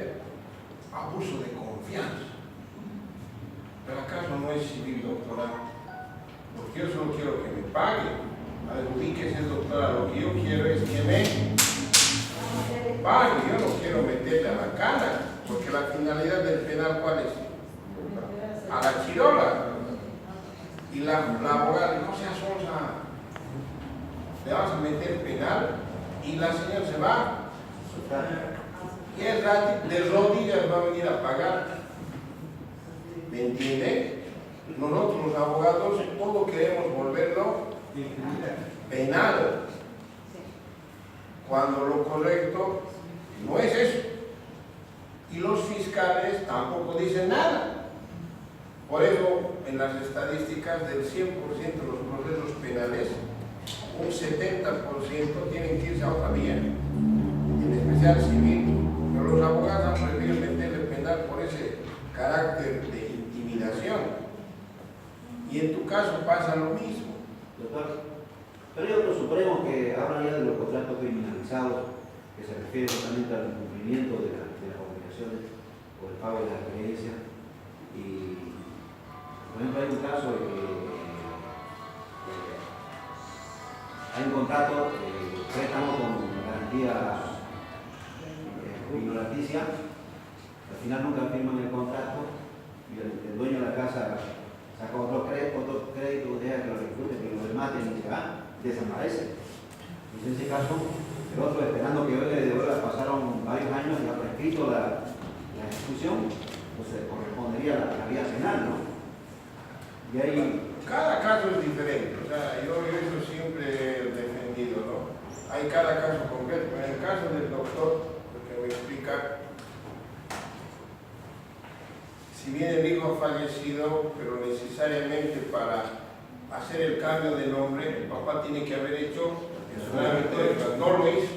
Abuso de confianza. Pero acaso no es civil, doctora, porque yo solo quiero que me pague. A ver, ubíquese, doctora, lo que yo quiero es que me pague. Yo no quiero meterle a la cana, porque la finalidad del penal, ¿cuál es? A la chirola. Y la abogada, no seas sonsa, le vas a meter penal y la señora se va. Y el rato de rodillas va a venir a pagar. ¿Me entiende? Nosotros los abogados todo queremos volverlo penal, cuando lo correcto no es eso. Y los fiscales tampoco dicen nada. Por eso en las estadísticas del 100% de los procesos penales, un 70% tienen que irse a otra vía, en especial civil. Pero los abogados han preferido meterle penal por ese carácter de intimidación. Y en tu caso pasa lo mismo. Doctor, pero hay otros supremos que hablan ya de los contratos criminalizados, que se refiere justamente al cumplimiento de las obligaciones o el pago de la creencia. Y, por ejemplo, hay un caso de que hay un contrato de préstamo con garantía ignoranticia, al final nunca firman el contrato y el dueño de la casa saca otro crédito, deja que lo recluten, que lo rematen y se van, desaparece. Y en ese caso, el otro esperando que hoy de verdad pasaron varios años y ha prescrito la ejecución, pues se correspondería a la vía penal, ¿no? Y ahí... Cada caso es diferente, o sea, yo eso siempre he defendido, ¿no? Hay cada caso concreto. En el caso del doctor, porque me explica, si bien el hijo ha fallecido, pero necesariamente para hacer el cambio de nombre, el papá tiene que haber hecho el trámite, no lo hizo.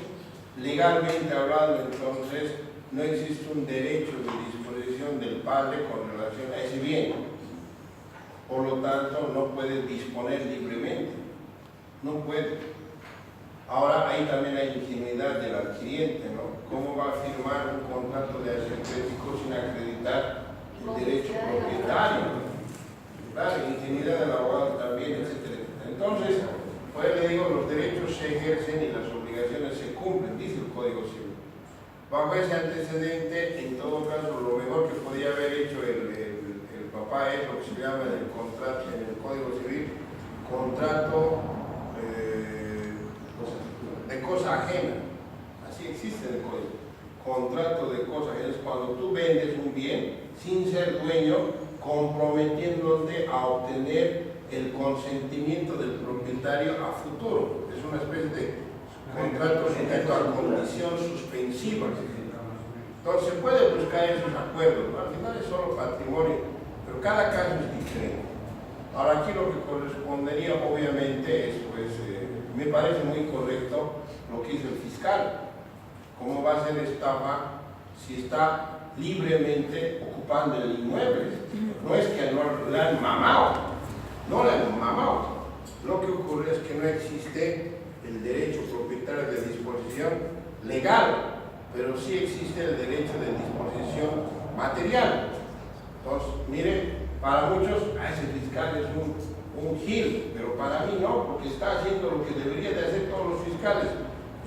Legalmente hablando, entonces, no existe un derecho de disposición del padre con relación a ese bien. Por lo tanto, no puede disponer libremente. No puede. Ahora, ahí también hay ingenuidad del adquiriente, ¿no? ¿Cómo va a firmar un contrato de asentrético sin acreditar el derecho propietario? Claro, ingenuidad del abogado también, etc. Entonces, pues le digo, los derechos se ejercen y las obligaciones se cumplen, dice el Código Civil. Bajo ese antecedente, en todo caso, lo mejor que podía haber hecho el papá es lo que se llama en el contrato, en el Código Civil, contrato de cosa ajena. Así existe en el Código. Contrato de cosa ajena es cuando tú vendes un bien sin ser dueño, comprometiéndote a obtener el consentimiento del propietario a futuro. Es una especie de contrato sujeto a condición suspensiva. Entonces se puede buscar esos acuerdos, ¿no? Al final es solo patrimonio, pero cada caso es diferente. Ahora aquí lo que correspondería obviamente es, pues, me parece muy correcto lo que hizo el fiscal. ¿Cómo va a ser estafa si está libremente ocupando el inmueble? No es que no le han mamado, no le han mamado. Lo que ocurre es que no existe el derecho propietario de disposición legal, pero sí existe el derecho de disposición material. Entonces, mire, para muchos, ese fiscal es un gil, pero para mí no, porque está haciendo lo que deberían de hacer todos los fiscales.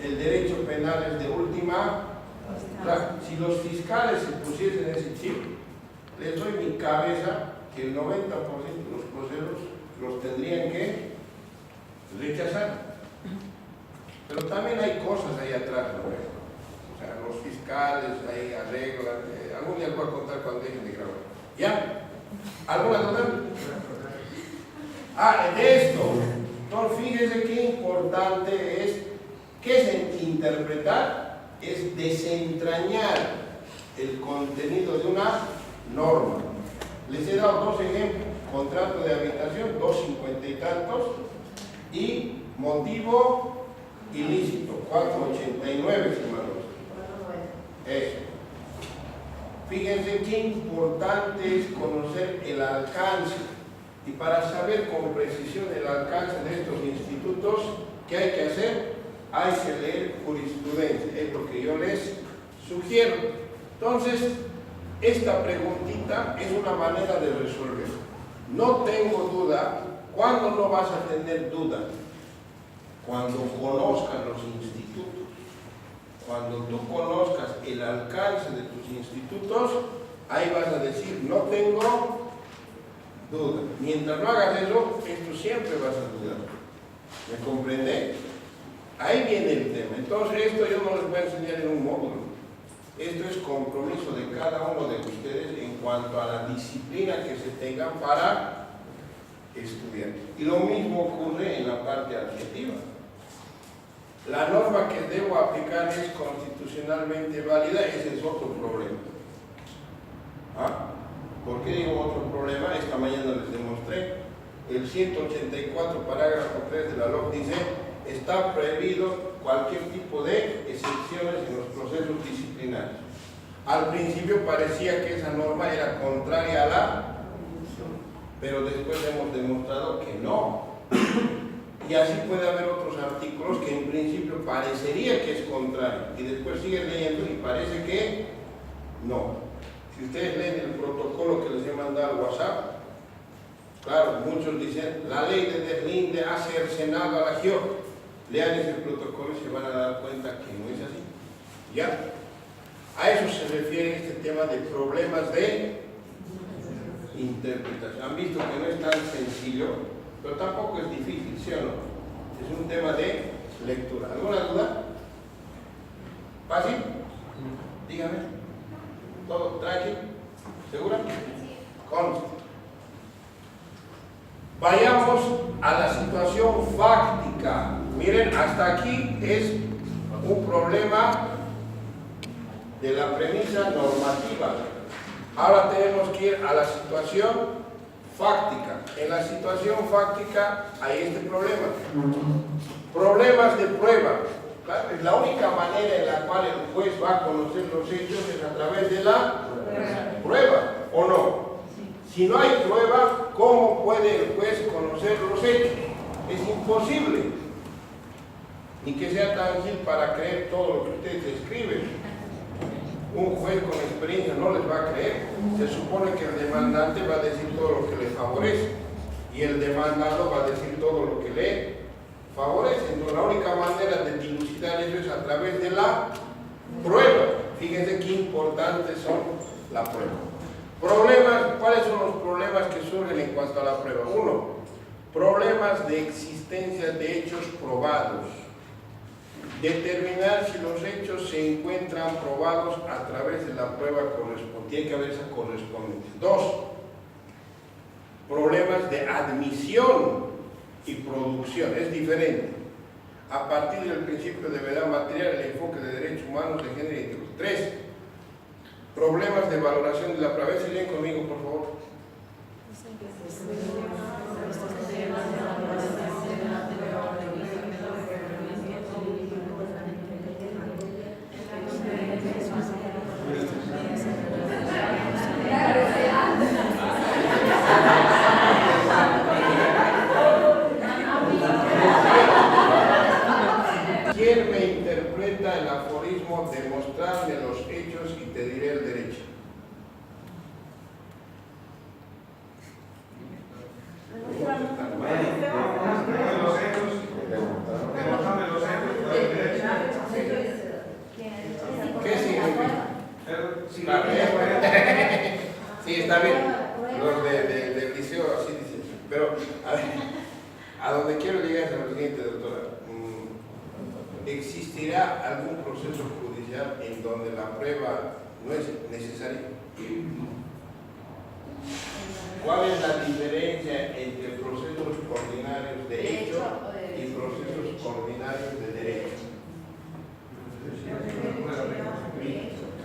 El derecho penal es de última. O sea, si los fiscales se pusiesen ese chip, les doy mi cabeza que el 90% de los procesos los tendrían que rechazar. Pero también hay cosas ahí atrás, ¿no? O sea, los fiscales ahí arreglan. Algún día les voy a contar cuando dejen de grabar. ¿Ya? ¿Alguna duda? De esto. Entonces, fíjense qué importante es, ¿qué es interpretar? Es desentrañar el contenido de una norma. Les he dado 2 ejemplos: contrato de habitación, 250 y tantos, y motivo ilícito, 489, estimados. Eso. Fíjense qué importante es conocer el alcance. Y para saber con precisión el alcance de estos institutos, ¿qué hay que hacer? Hay que leer jurisprudencia, es lo que yo les sugiero. Entonces, esta preguntita es una manera de resolver. No tengo duda. ¿Cuándo no vas a tener duda? Cuando conozcas los institutos. Cuando tú conozcas el alcance de tus institutos, ahí vas a decir, no tengo duda. Mientras no hagas eso, esto siempre vas a dudar. ¿Me comprende? Ahí viene el tema. Entonces, esto yo no les voy a enseñar en un módulo. Esto es compromiso de cada uno de ustedes en cuanto a la disciplina que se tengan para estudiar. Y lo mismo ocurre en la parte adjetiva. La norma que debo aplicar es constitucionalmente válida, ese es otro problema. ¿Por qué digo otro problema? Esta mañana les demostré. El 184, parágrafo 3 de la LOC dice: está prohibido cualquier tipo de excepciones en los procesos disciplinarios. Al principio parecía que esa norma era contraria a la, pero después hemos demostrado que no. Y así puede haber otros artículos que en principio parecería que es contrario, y después siguen leyendo y parece que no. Si ustedes leen el protocolo que les he mandado al WhatsApp, claro, muchos dicen, la ley de deslinde ha cercenado a la GIO. Lean ese protocolo y se van a dar cuenta que no es así. ¿Ya? A eso se refiere este tema de problemas de interpretación. Han visto que no es tan sencillo, pero tampoco es difícil, ¿sí o no? Es un tema de lectura. ¿Alguna duda? ¿Fácil? Dígame. ¿Todo tranquilo? ¿Segura? Conste. Vayamos a la situación fáctica. Miren, hasta aquí es un problema de la premisa normativa. Ahora tenemos que ir a la situación fáctica. En la situación fáctica hay este problema. Problemas de prueba. ¿Claro? Es la única manera en la cual el juez va a conocer los hechos es a través de la prueba, ¿o no? Si no hay prueba, ¿cómo puede el juez conocer los hechos? Es imposible. Ni que sea tan ágil para creer todo lo que ustedes escriben. Un juez con experiencia no les va a creer. Se supone que el demandante va a decir todo lo que le favorece y el demandado va a decir todo lo que le favorece. Entonces, la única manera de dilucidar eso es a través de la prueba. Fíjense qué importantes son la prueba. Problemas, ¿cuáles son los problemas que surgen en cuanto a la prueba? Uno, problemas de existencia de hechos probados. Determinar si los hechos se encuentran probados a través de la prueba correspondiente. Tiene que haber esa correspondencia. Dos, problemas de admisión y producción. Es diferente. A partir del principio de verdad material, el enfoque de derechos humanos, de género y éticos. Tres, problemas de valoración de la prueba. Si leen conmigo, por favor. ¿Quién me interpreta el aforismo demostrarme los hechos y te diré el derecho? ¿Qué significa? Sí, está bien. Los del liceo así dicen. Pero a donde quiero llegar es a lo siguiente, doctora. ¿Existirá algún proceso judicial en donde la prueba no es necesaria? ¿Cuál es la diferencia entre procesos ordinarios de hecho y procesos ordinarios de derecho?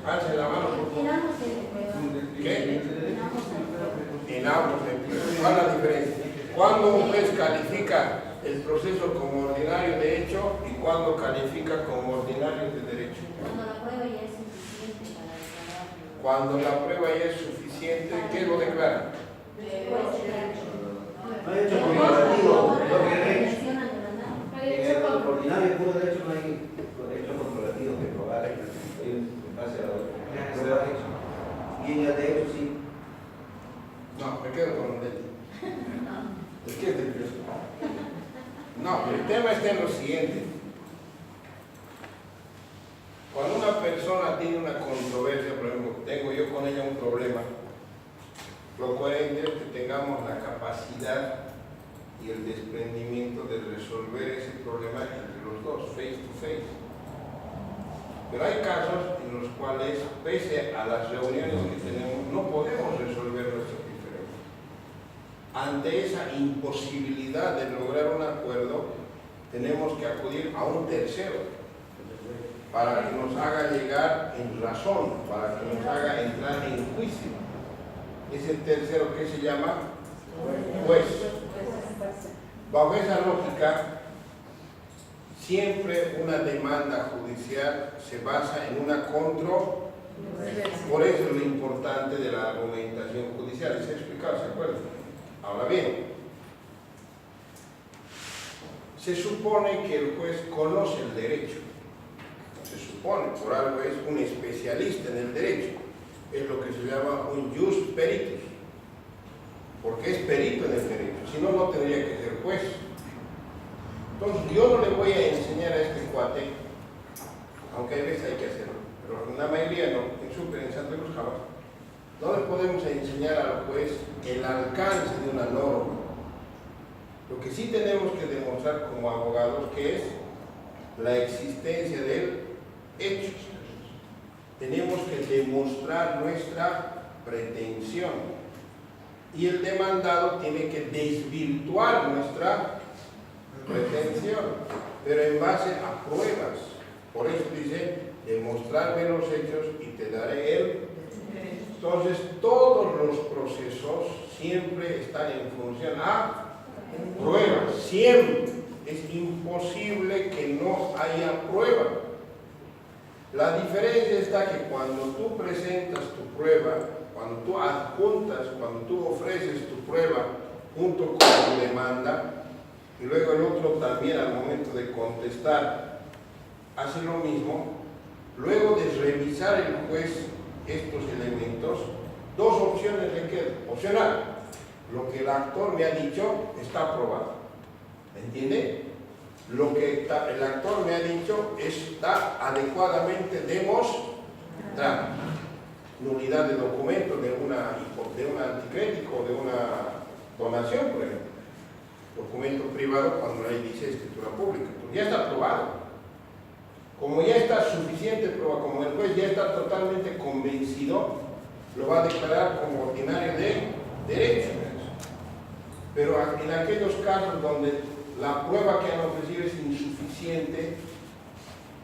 Alce la mano, por favor. ¿Qué? En ambos. ¿Cuál es la diferencia? ¿Cuándo un juez califica el proceso como ordinario de hecho y cuándo califica como ordinario de derecho? Cuando la prueba ya es suficiente para declarar. Cuando la prueba ya es suficiente, ¿qué lo declara? No hay hecho controlativo, lo que es. En el ordinario puro derecho no hay hecho controlativo que probar en base a la prueba hecha. Y en el derecho sí. No, me quedo con el es que es nervioso. No, el tema está en lo siguiente. Cuando una persona tiene una controversia, por ejemplo, tengo yo con ella un problema, lo coherente es que tengamos la capacidad y el desprendimiento de resolver ese problema entre los dos, face to face. Pero hay casos en los cuales, pese a las reuniones que tenemos, no podemos resolver nuestras diferencias. Ante esa imposibilidad de lograr un acuerdo, tenemos que acudir a un tercero para que nos haga llegar en razón, para que nos haga entrar en juicio. Ese tercero que se llama juez. Bajo esa lógica, siempre una demanda judicial se basa en una controversia. Por eso es lo importante de la argumentación judicial. ¿Se ha explicado? ¿Se acuerdan? Ahora bien, se supone que el juez conoce el derecho. Se supone, por algo es un especialista en el derecho. Es lo que se llama un jus peritus. Porque es perito en el derecho. Si no, no tendría que ser juez. Entonces, yo no le voy a enseñar a este cuate, aunque a veces hay que hacerlo, pero en la mayoría no, en Santa Cruz jamás. No le podemos enseñar al juez el alcance de una norma. Lo que sí tenemos que demostrar como abogados que es la existencia del hecho. Tenemos que demostrar nuestra pretensión. Y el demandado tiene que desvirtuar nuestra pretensión, pero en base a pruebas. Por eso dice, demostrarme los hechos y te daré el. Entonces, todos los procesos siempre están en función a pruebas, siempre. Es imposible que no haya prueba. La diferencia está que cuando tú presentas tu prueba, cuando tú adjuntas, cuando tú ofreces tu prueba junto con tu demanda, y luego el otro también al momento de contestar hace lo mismo, luego de revisar el juez estos elementos, dos opciones le quedan. Opción A, lo que el actor me ha dicho está aprobado. ¿Entiende? Lo que el actor me ha dicho está adecuadamente demostrado. Nulidad de documento de un anticrético, de una donación, por ejemplo. Documento privado cuando la ley dice escritura pública. Entonces ya está aprobado. Como ya está suficiente prueba, como el juez ya está totalmente convencido, lo va a declarar como ordinario de derecho. Pero en aquellos casos donde la prueba que han ofrecido es insuficiente,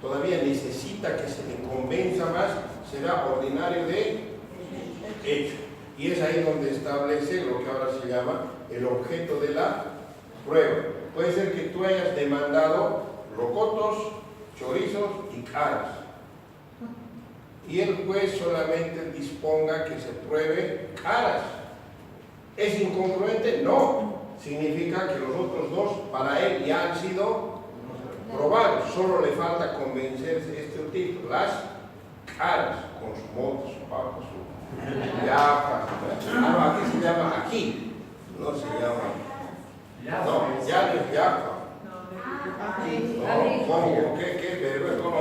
todavía necesita que se le convenza más, será ordinario de hecho. Y es ahí donde establece lo que ahora se llama el objeto de la prueba. Puede ser que tú hayas demandado rocotos, chorizos y caras. Y el juez solamente disponga que se pruebe caras. ¿Es incongruente? No. Significa que los otros dos para él ya han sido probados. Solo le falta convencerse este tipo, las caras, con su moto, su papa, su yafa. ¿Qué se llama aquí? No se llama. No, ya no es yafa. No, ¿cómo? ¿Qué verbo? ¿Cómo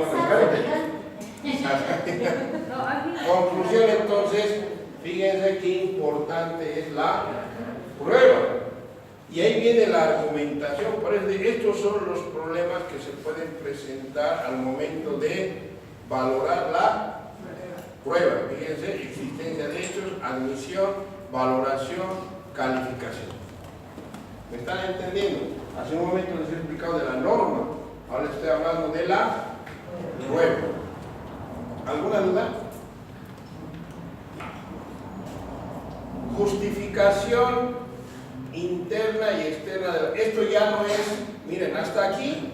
Conclusión entonces, fíjense qué importante es la prueba. Y ahí viene la argumentación. Por eso, estos son los problemas que se pueden presentar al momento de valorar la prueba. Fíjense, existencia de hechos, admisión, valoración, calificación. ¿Me están entendiendo? Hace un momento les he explicado de la norma, ahora les estoy hablando de la prueba. ¿Alguna duda? Justificación interna y externa. Esto ya no es, miren, hasta aquí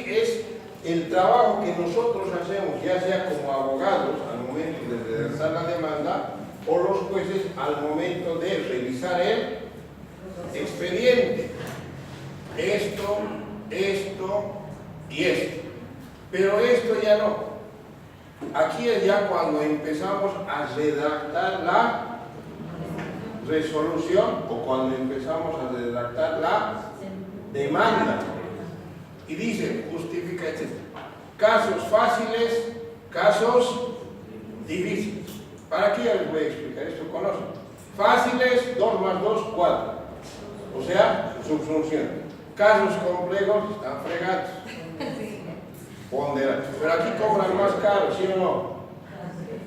es el trabajo que nosotros hacemos, ya sea como abogados al momento de redactar la demanda, o los jueces al momento de revisar el expediente. Esto y esto. Pero esto ya no. Aquí es ya cuando empezamos a redactar la resolución o cuando empezamos a redactar la demanda. Y dice, justifica, etc. Casos fáciles, casos difíciles. ¿Para qué les voy a explicar? Esto conocen. Fáciles, 2 más 2, 4. O sea, subsunción. Casos complejos, están fregados. Ponderados. Pero aquí cobran más caro, ¿sí o no?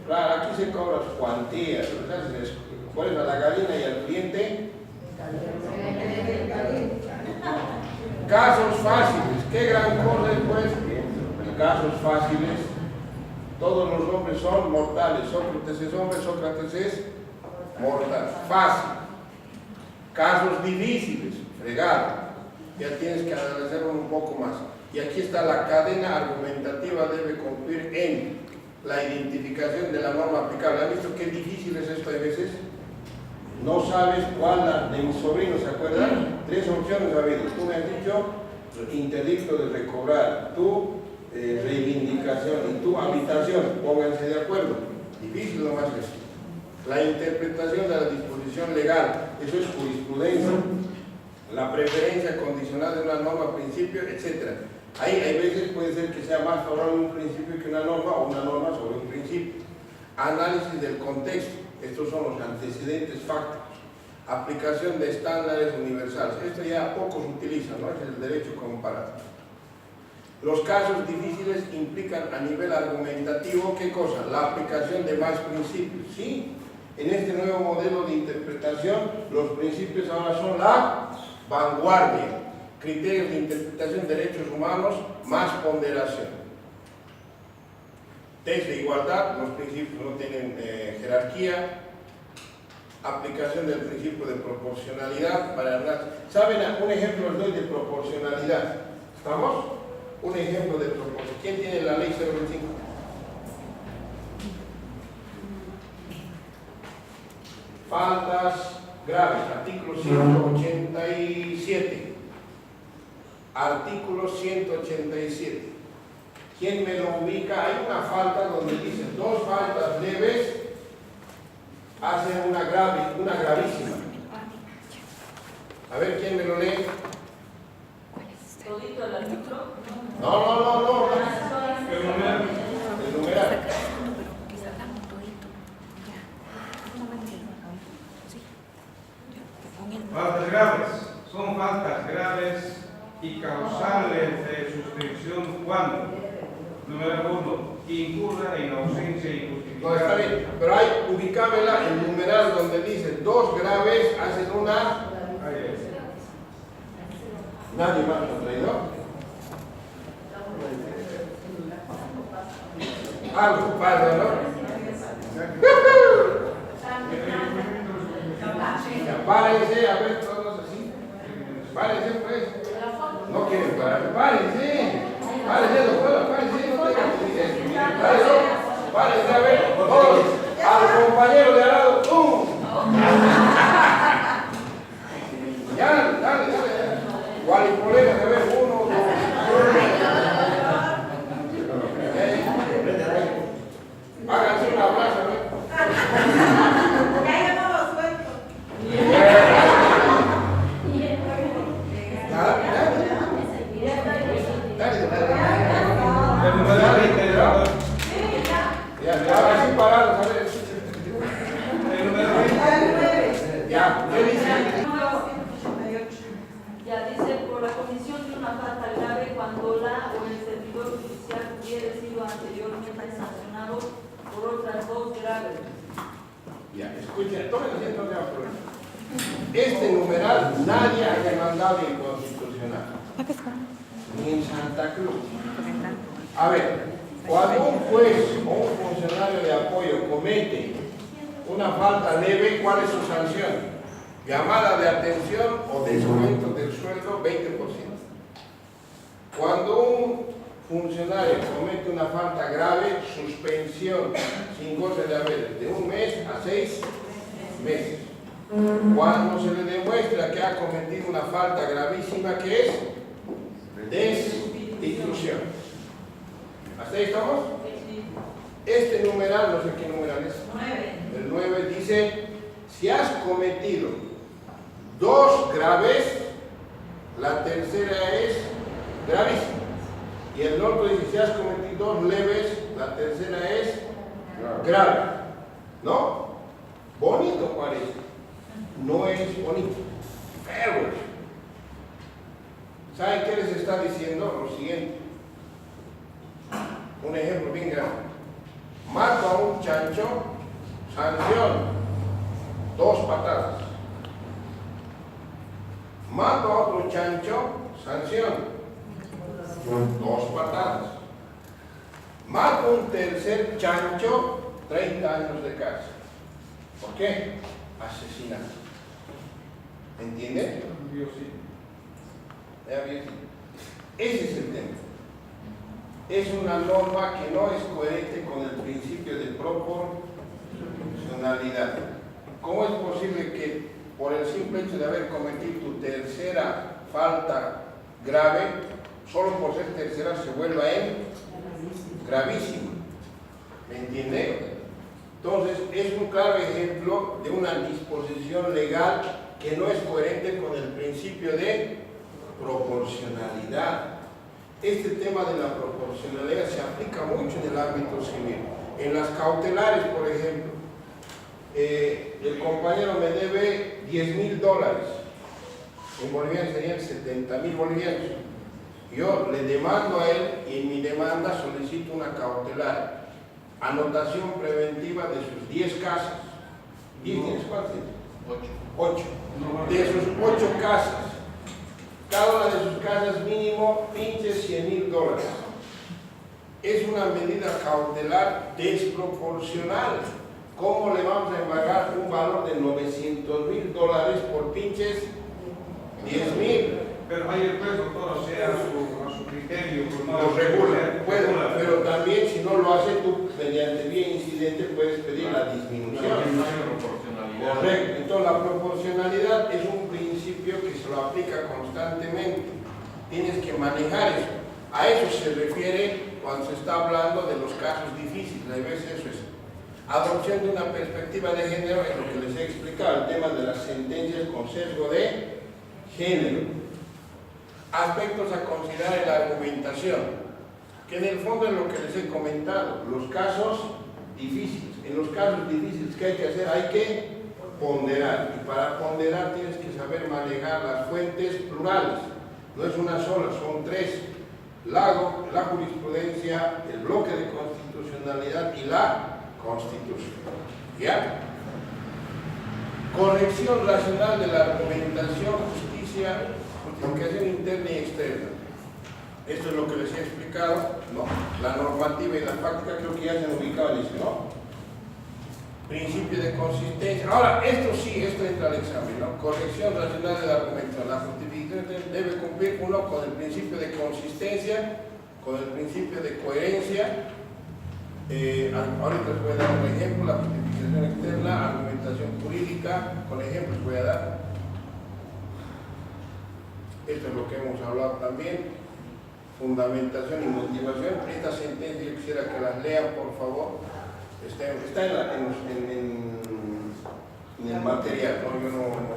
Claro, aquí se cobran cuantías. Entonces, pones a la gallina y al cliente. Casos fáciles. ¿Qué gran cosa es, pues? Casos fáciles. Todos los hombres son mortales. Sócrates es hombre, Sócrates es mortal. Fácil. Casos difíciles. Fregado. Ya tienes que analizarlo un poco más. Y aquí está la cadena argumentativa, debe concluir en la identificación de la norma aplicable. ¿Han visto qué difícil es esto a veces? No sabes cuál de mis sobrinos, ¿se acuerdan? 3 opciones ha habido. Tú me has dicho interdicto de recobrar, tu reivindicación y tu habitación. Pónganse de acuerdo. Difícil nomás eso. La interpretación de la disposición legal, eso es jurisprudencia. La preferencia condicional de una norma, principio, etc. Ahí hay veces puede ser que sea más favorable un principio que una norma o una norma sobre un principio. Análisis del contexto. Estos son los antecedentes fácticos. Aplicación de estándares universales. Esto ya poco se utiliza, ¿no? Es el derecho comparado. Los casos difíciles implican a nivel argumentativo, ¿qué cosa? La aplicación de más principios. ¿Sí? En este nuevo modelo de interpretación, los principios ahora son la vanguardia. Criterios de interpretación de derechos humanos, más ponderación. Test de igualdad, los principios no tienen jerarquía. Aplicación del principio de proporcionalidad para ¿saben? Un ejemplo les doy de proporcionalidad. ¿Estamos? Un ejemplo de proporcionalidad. ¿Quién tiene la ley 025? Faltas graves, artículo 187. Artículo 187. ¿Quién me lo ubica? Hay una falta donde dice 2 faltas leves hacen una gravísima. A ver, ¿quién me lo lee? ¿Todito el árbitro? No. El numeral. El numeral. Faltas graves. Son faltas graves y causales de suscripción cuando, número 1, incurra en ausencia injustificada. No, está bien, pero hay, ubicámela el numeral donde dice 2 graves hacen una. Nadie más lo ha traído. Algo pasa, ¿no? Ya, párense, a ver, todos así. Párense, pues. No quieren parar. Párense. Párense, doctora, párense. No tengan párense, a ver, todos. Al compañero de al lado. ¡Pum! Ya, dale. Gualipoleras, a ver, 1, 2. Háganse un abrazo, a ver. Ahora sí parados, a ver. Ya, ¿qué dice? Ya dice, por la comisión de una falta grave cuando la o el servidor judicial hubiera sido anteriormente sancionado por otras 2 graves. Ya, escuchen, tomen asiento, no hay problema. Este numeral nadie ha demandado inconstitucional. Ni en Santa Cruz. A ver, cuando un juez o un funcionario de apoyo comete una falta leve, ¿cuál es su sanción? Llamada de atención o descuento del sueldo 20%. Cuando un funcionario comete una falta grave, suspensión sin goce de haberes de 1 mes a 6 meses. Cuando se le demuestra que ha cometido una falta gravísima, que es destitución. ¿Hasta ahí estamos? Este numeral, no sé qué numeral es. 9. El 9 dice, si has cometido 2 graves, la tercera es gravísima. Y el otro dice, si has cometido 2 leves, la tercera es grave. ¿No? Bonito parece. No es bonito. Pero, ¿saben qué les está diciendo? Lo siguiente. Un ejemplo bien grande. Mato a un chancho, sanción, 2 patadas. Mato a otro chancho, sanción, 2 patadas. Mato a un tercer chancho, 30 años de cárcel. ¿Por qué? Asesinato. ¿Entienden? Yo sí. Ese es el tema. Es una norma que no es coherente con el principio de proporcionalidad. ¿Cómo es posible que por el simple hecho de haber cometido tu tercera falta grave, solo por ser tercera se vuelva en gravísima? ¿Me entiende? Entonces, es un claro ejemplo de una disposición legal que no es coherente con el principio de proporcionalidad. Este tema de la proporcionalidad se aplica mucho en el ámbito civil. En las cautelares, por ejemplo, el compañero me debe $10,000. En bolivianos serían 70,000 bolivianos. Yo le demando a él y en mi demanda solicito una cautelar. Anotación preventiva de sus 10 casas. ¿10 tienes cuántas? 8. De sus 8 casas. Cada una de sus casas mínimo pinche $100,000. Es una medida cautelar desproporcional. ¿Cómo le vamos a embargar un valor de $900,000 por pinches 10,000? Pero ahí el juez, doctor, o sea, a su criterio, pues no Lo regula, pero también si no lo hace tú, mediante vía incidente puedes pedir la disminución. No hay proporcionalidad. Correcto. Entonces la proporcionalidad es un principio que se lo aplica constantemente. Tienes que manejar eso. A eso se refiere cuando se está hablando de los casos difíciles. A veces eso es adopción de una perspectiva de género, es lo que les he explicado, el tema de las sentencias con sesgo de género. Aspectos a considerar en la argumentación, que en el fondo es lo que les he comentado, los casos difíciles. En los casos difíciles, ¿qué hay que hacer? Hay que ponderar, y para ponderar tienes que saber manejar las fuentes plurales. No es una sola, son 3. La jurisprudencia, el bloque de constitucionalidad y la Constitución. ¿Ya? Corrección racional de la argumentación, justificación interna y externa. Esto es lo que les he explicado, ¿no? La normativa y la práctica creo que ya se han ubicado, dice, ¿no? Principio de consistencia. Ahora, esto entra al examen, ¿no? Corrección racional de la argumentación. La justificación debe cumplir, uno, con el principio de consistencia, con el principio de coherencia. Ahorita les voy a dar un ejemplo, la justificación externa, argumentación jurídica, con ejemplos voy a dar. Esto es lo que hemos hablado también, fundamentación y motivación. Esta sentencia yo quisiera que las lean, por favor. Está en el material, ¿no? Yo no.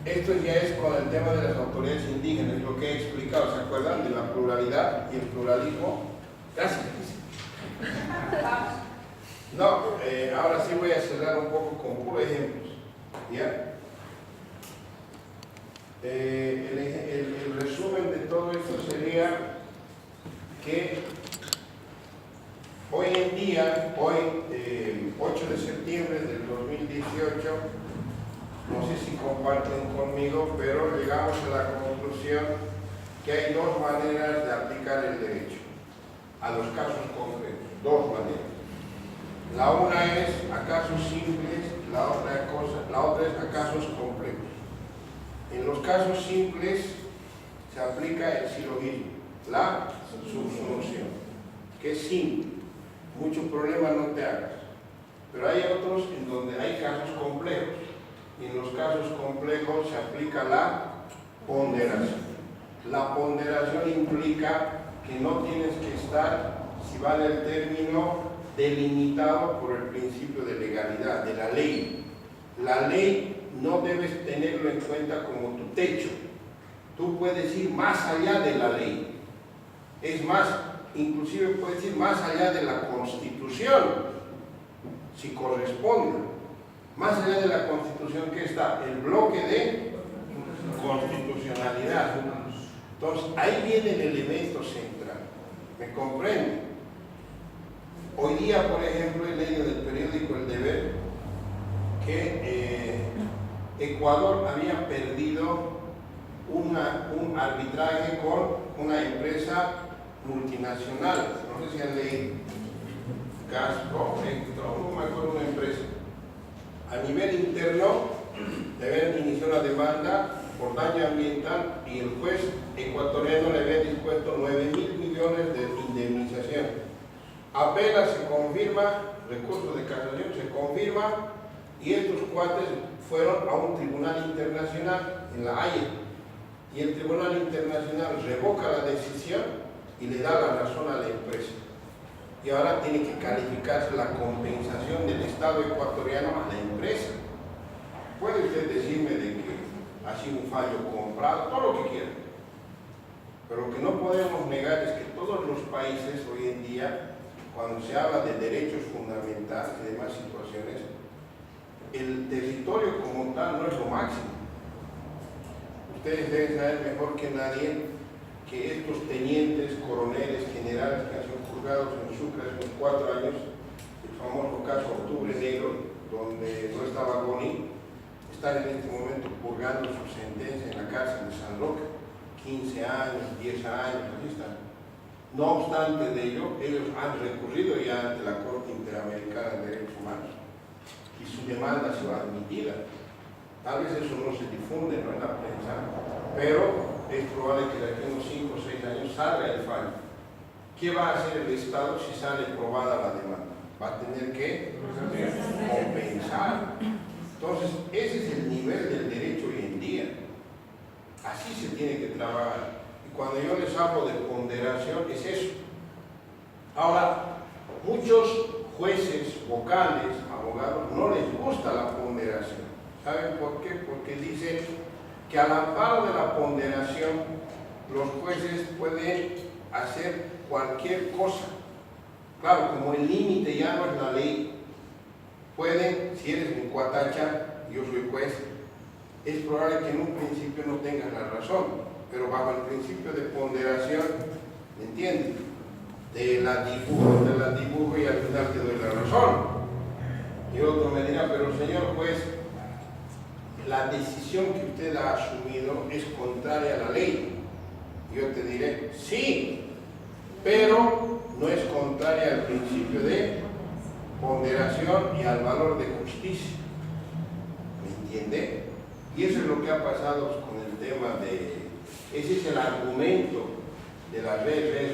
Esto ya es con el tema de las autoridades indígenas, es lo que he explicado, ¿se acuerdan? De la pluralidad y el pluralismo. Gracias. No, ahora sí voy a cerrar un poco con puros ejemplos. ¿Ya? El resumen de todo esto sería que hoy en día, 8 de septiembre del 2018, no sé si comparten conmigo, pero llegamos a la conclusión que hay 2 maneras de aplicar el derecho a los casos concretos. 2 maneras. La una es a casos simples, la otra es a casos complejos. En los casos simples se aplica el silogismo, la subsunción, que es simple, mucho problema no te hagas. Pero hay otros en donde hay casos complejos, y en los casos complejos se aplica la ponderación. La ponderación implica que no tienes que estar, si vale el término, delimitado por el principio de legalidad, de la ley. La ley no debes tenerlo en cuenta como tu techo. Tú puedes ir más allá de la ley. Es más, inclusive puedes ir más allá de la Constitución, si corresponde. Más allá de la Constitución, ¿qué está? El bloque de constitucionalidad. Entonces, ahí viene el elemento central. ¿Me comprende? Hoy día, por ejemplo, he leído en el periódico El Deber que Ecuador había perdido un arbitraje con una empresa multinacional. No sé si han leído. Gazprom, no me acuerdo una empresa. A nivel interno, Deber inició una demanda por daño ambiental y el juez ecuatoriano le había dispuesto 9.000 millones de indemnización. Apenas se confirma, recurso de casación se confirma, y estos cuates fueron a un tribunal internacional en La Haya, y el tribunal internacional revoca la decisión y le da la razón a la empresa. Y ahora tiene que calificarse la compensación del Estado ecuatoriano a la empresa. Puede usted decirme de que ha sido un fallo comprado, todo lo que quiera, pero lo que no podemos negar es que todos los países hoy en día, cuando se habla de derechos fundamentales y demás situaciones, el territorio como tal no es lo máximo. Ustedes deben saber mejor que nadie que estos tenientes, coroneles, generales que han sido juzgados en Sucre hace unos 4 años, el famoso caso Octubre Negro, donde no estaba Goni, están en este momento purgando su sentencia en la cárcel de San Roque, 15 años, 10 años, así están. No obstante de ello, ellos han recurrido ya ante la Corte Interamericana de Derechos Humanos y su demanda ha sido admitida. Tal vez eso no se difunde, ¿no?, en la prensa, pero es probable que de aquí a unos 5 o 6 años salga el fallo. ¿Qué va a hacer el Estado si sale probada la demanda? Va a tener que compensar. Entonces, ese es el nivel del derecho hoy en día. Así se tiene que trabajar. Y cuando yo les hablo de ponderación, es eso. Ahora, muchos jueces, vocales, abogados, no les gusta la ponderación. ¿Saben por qué? Porque dicen que al amparo de la ponderación, los jueces pueden hacer cualquier cosa. Claro, como el límite ya no es la ley, pueden, si eres mi cuatacha, yo soy juez, es probable que en un principio no tengas la razón, pero bajo el principio de ponderación, ¿me entiendes? Te la dibujo y al final te doy la razón. Y otro me dirá, pero señor juez, la decisión que usted ha asumido es contraria a la ley. Yo te diré, sí, pero no es contraria al principio de ponderación y al valor de justicia. ¿Me entiende? Y eso es lo que ha pasado con el tema de... Ese es el argumento de la elección.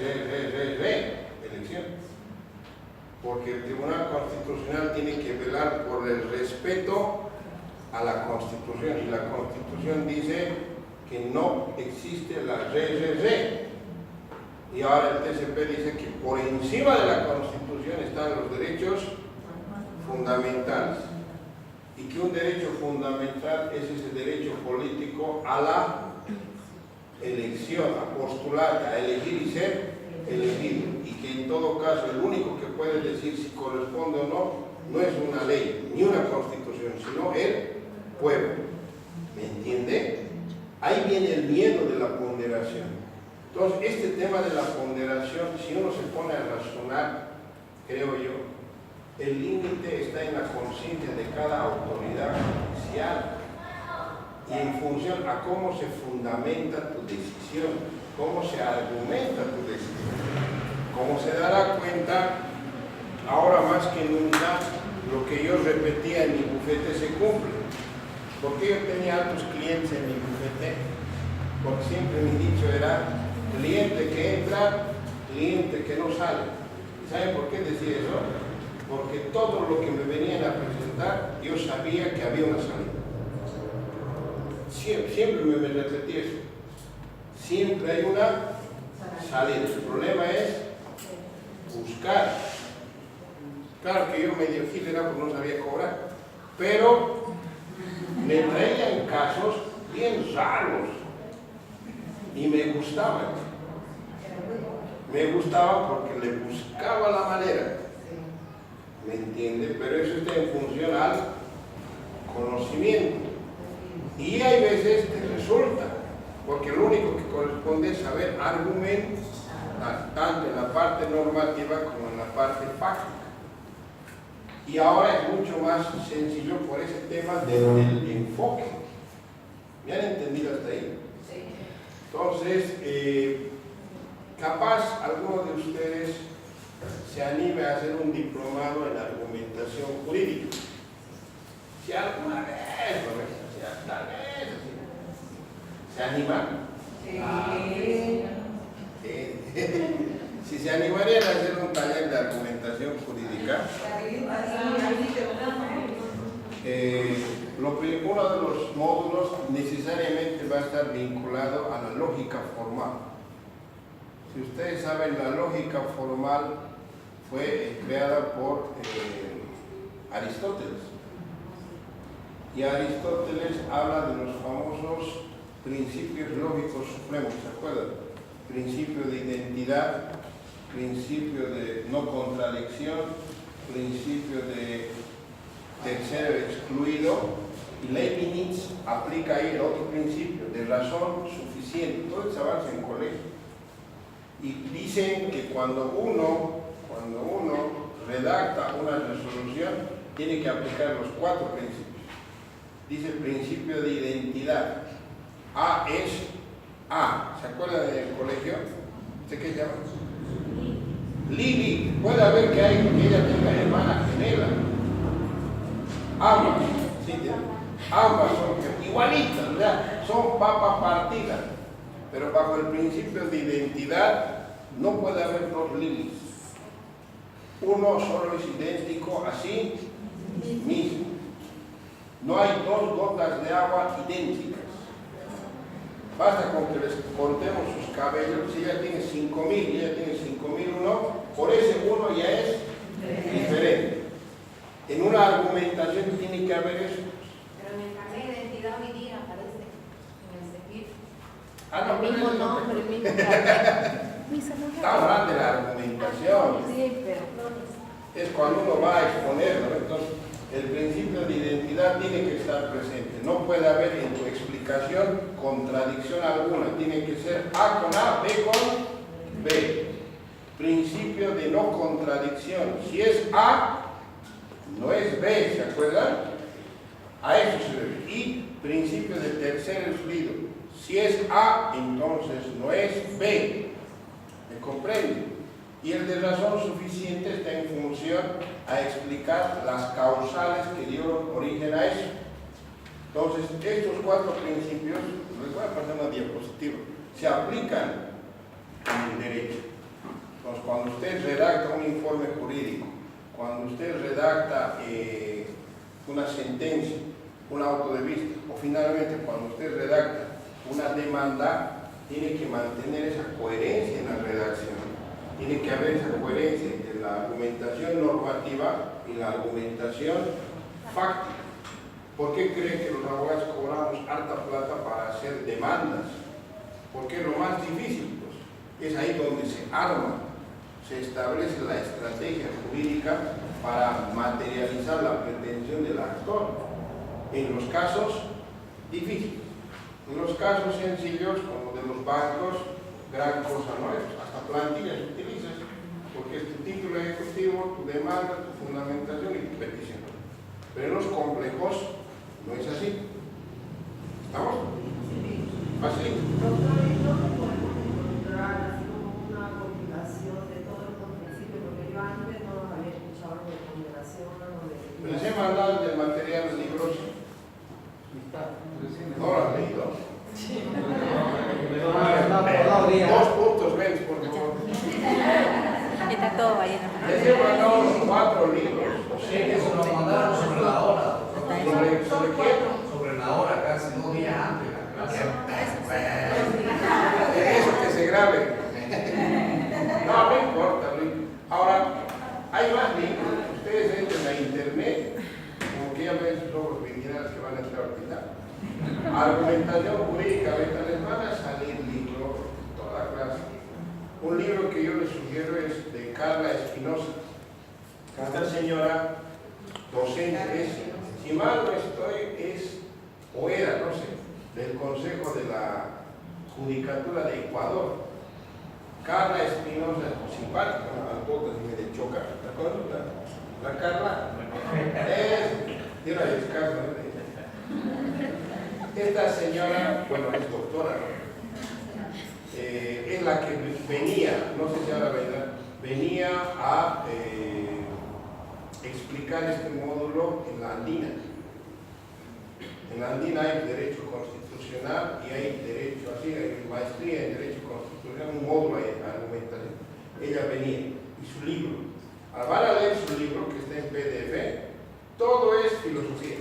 Porque el Tribunal Constitucional tiene que velar por el respeto a la Constitución. Y la Constitución dice que no existe la Y ahora el TCP dice que por encima de la Constitución están los derechos fundamentales. Y que un derecho fundamental es ese derecho político a la elección, a postular, a elegir y ser elegido. Y que en todo caso el único que puede decir si corresponde o no, no es una ley, ni una constitución, sino el pueblo. ¿Me entiende? Ahí viene el miedo de la ponderación. Entonces, este tema de la ponderación, si uno se pone a razonar, creo yo, el límite está en la conciencia de cada autoridad judicial y en función a cómo se fundamenta tu decisión, cómo se argumenta tu decisión. Como se dará cuenta, ahora más que nunca, lo que yo repetía en mi bufete se cumple. Porque yo tenía altos clientes en mi bufete, porque siempre mi dicho era cliente que entra, cliente que no sale. ¿Saben por qué decía eso? Porque todo lo que me venían a presentar, yo sabía que había una salida. Siempre me repetí eso. Siempre hay una salida. El problema es buscar. Claro que yo medio gil era porque no sabía cobrar, pero me traían casos bien raros y me gustaban. Me gustaba porque le buscaba la manera. ¿Me entiende? Pero eso está en función al conocimiento. Y hay veces que resulta, porque lo único que corresponde es saber argumentar, tanto en la parte normativa como en la parte fáctica. Y ahora es mucho más sencillo por ese tema del enfoque. ¿Me han entendido hasta ahí? Sí. Entonces, capaz alguno de ustedes se anime a hacer un diplomado en argumentación jurídica. Si alguna vez, tal vez, ¿se animan? Sí. Si se animarían a hacer un taller de argumentación jurídica, uno de los módulos necesariamente va a estar vinculado a la lógica formal. Si ustedes saben, la lógica formal fue creada por Aristóteles. Y Aristóteles habla de los famosos principios lógicos supremos, ¿se acuerdan? Principio de identidad, principio de no contradicción, principio de tercero excluido, y Leibniz aplica ahí el otro principio de razón suficiente. Todo se avanza en colegio. Y dicen que cuando uno redacta una resolución, tiene que aplicar los 4 principios. Dice principio de identidad. A es A. ¿Se acuerdan del colegio? ¿Sé qué se llama? Lili. Puede haber que ella tenga hermana gemela. Ambas. ¿Sí? Ambas son igualitas, ¿verdad? Son papa partida. Pero bajo el principio de identidad no puede haber 2 Lilis. Uno solo es idéntico a sí mismo. No hay 2 gotas de agua idénticas. Basta con que les contemos sus cabellos. Si ella tiene 5.000 y ella tiene 5.001, por ese uno ya es diferente. En una argumentación tiene que haber eso. Pero en el carnet de identidad hoy día aparece en el CEPIR. No, el mismo nombre, el mismo carnet. Está hablando de la argumentación. Sí, pero es cuando uno va a exponerlo. Entonces, el principio de identidad tiene que estar presente. No puede haber en tu explicación contradicción alguna. Tiene que ser A con A, B con B. Principio de no contradicción. Si es A, no es B, ¿se acuerdan? A eso se debe. Y principio de tercer excluido. Si es A, entonces no es B. ¿Me comprende? Y el de razón suficiente está en función a explicar las causales que dieron origen a eso. Entonces, estos 4 principios, les voy a pasar una diapositiva, se aplican en el derecho. Entonces, cuando usted redacta un informe jurídico, cuando usted redacta una sentencia, un auto de vista, o finalmente cuando usted redacta una demanda, tiene que mantener esa coherencia en la redacción. Tiene que haber esa coherencia entre la argumentación normativa y la argumentación fáctica. ¿Por qué creen que los abogados cobramos harta plata para hacer demandas? Porque lo más difícil, pues, es ahí donde se arma, se establece la estrategia jurídica para materializar la pretensión del actor. En los casos difíciles, en los casos sencillos, como de los bancos, gran cosa no es, hasta plantillas utilizas, porque es tu título ejecutivo, tu demanda, tu fundamentación y tu petición. Pero en los complejos no es así. ¿Estamos? ¿Así? doctor, ¿no podemos encontrar así como una compilación de todos los principios? Porque yo antes no los había escuchado los ven, por favor. Está todo ahí. Les he mandado los 4 libros. Sí, eso nos mandaron sobre la hora. ¿Sobre qué? Sobre la hora, casi 2 días antes de la clase. Eso que se grabe. No importa, Luis. Ahora, hay más libros. Ustedes entren a internet, como que ya ven sus ojos criminales que van a entrar ahorita. Argumentación jurídica, ahorita les van a salir libros de toda clase. Un libro que yo les sugiero es de Carla Espinosa. Esta señora docente es, si mal no estoy, es, o era, no sé, del Consejo de la Judicatura de Ecuador. Carla Espinosa, simpática, al poco y me choca, ¿te acuerdas? La Carla tiene el escaso. Esta señora, bueno, es doctora, ¿no? Es la que venía, no sé si ahora venía a explicar este módulo en la Andina. En la Andina hay derecho constitucional y hay derecho, así, hay maestría en derecho constitucional, un módulo de argumentación. Ella venía y su libro. Ahora van a leer su libro que está en PDF, todo es filosofía.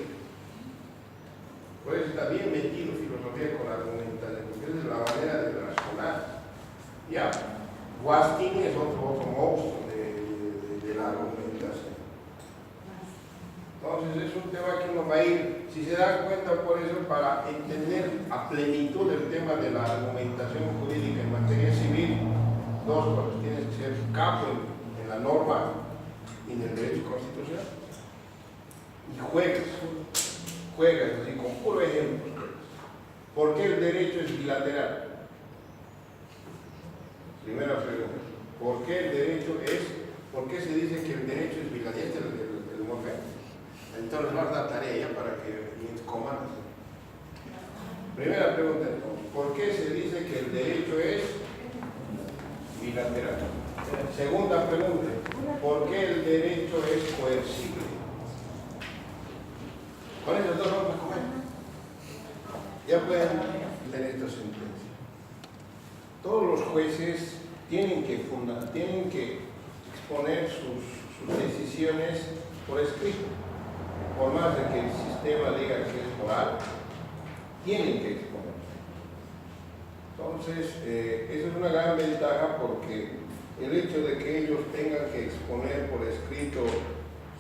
Por eso está bien metido filosofía con argumentación, porque esa es la manera de razonar. Ya, Guastin es otro monstruo de la argumentación. Entonces es un tema que uno va a ir, si se dan cuenta por eso, para entender a plenitud el tema de la argumentación jurídica en materia civil, 2 cosas, tienes que ser capo en la norma y en el derecho constitucional. Y juegas así con puro ejemplo. ¿Por qué el derecho es bilateral? Primera pregunta. ¿Por qué el derecho es, por qué se dice que el derecho es bilateral? Este es el morfema. Entonces vamos a dar tarea ya para que coman. Primera pregunta entonces, ¿por qué se dice que el derecho es bilateral? Segunda pregunta, ¿por qué el derecho es coercible? Con esas 2 vamos a comer. Ya pueden tener esta sentencia. Todos los jueces tienen que exponer sus decisiones por escrito. Por más de que el sistema diga que es moral, tienen que exponer. Entonces, esa es una gran ventaja porque el hecho de que ellos tengan que exponer por escrito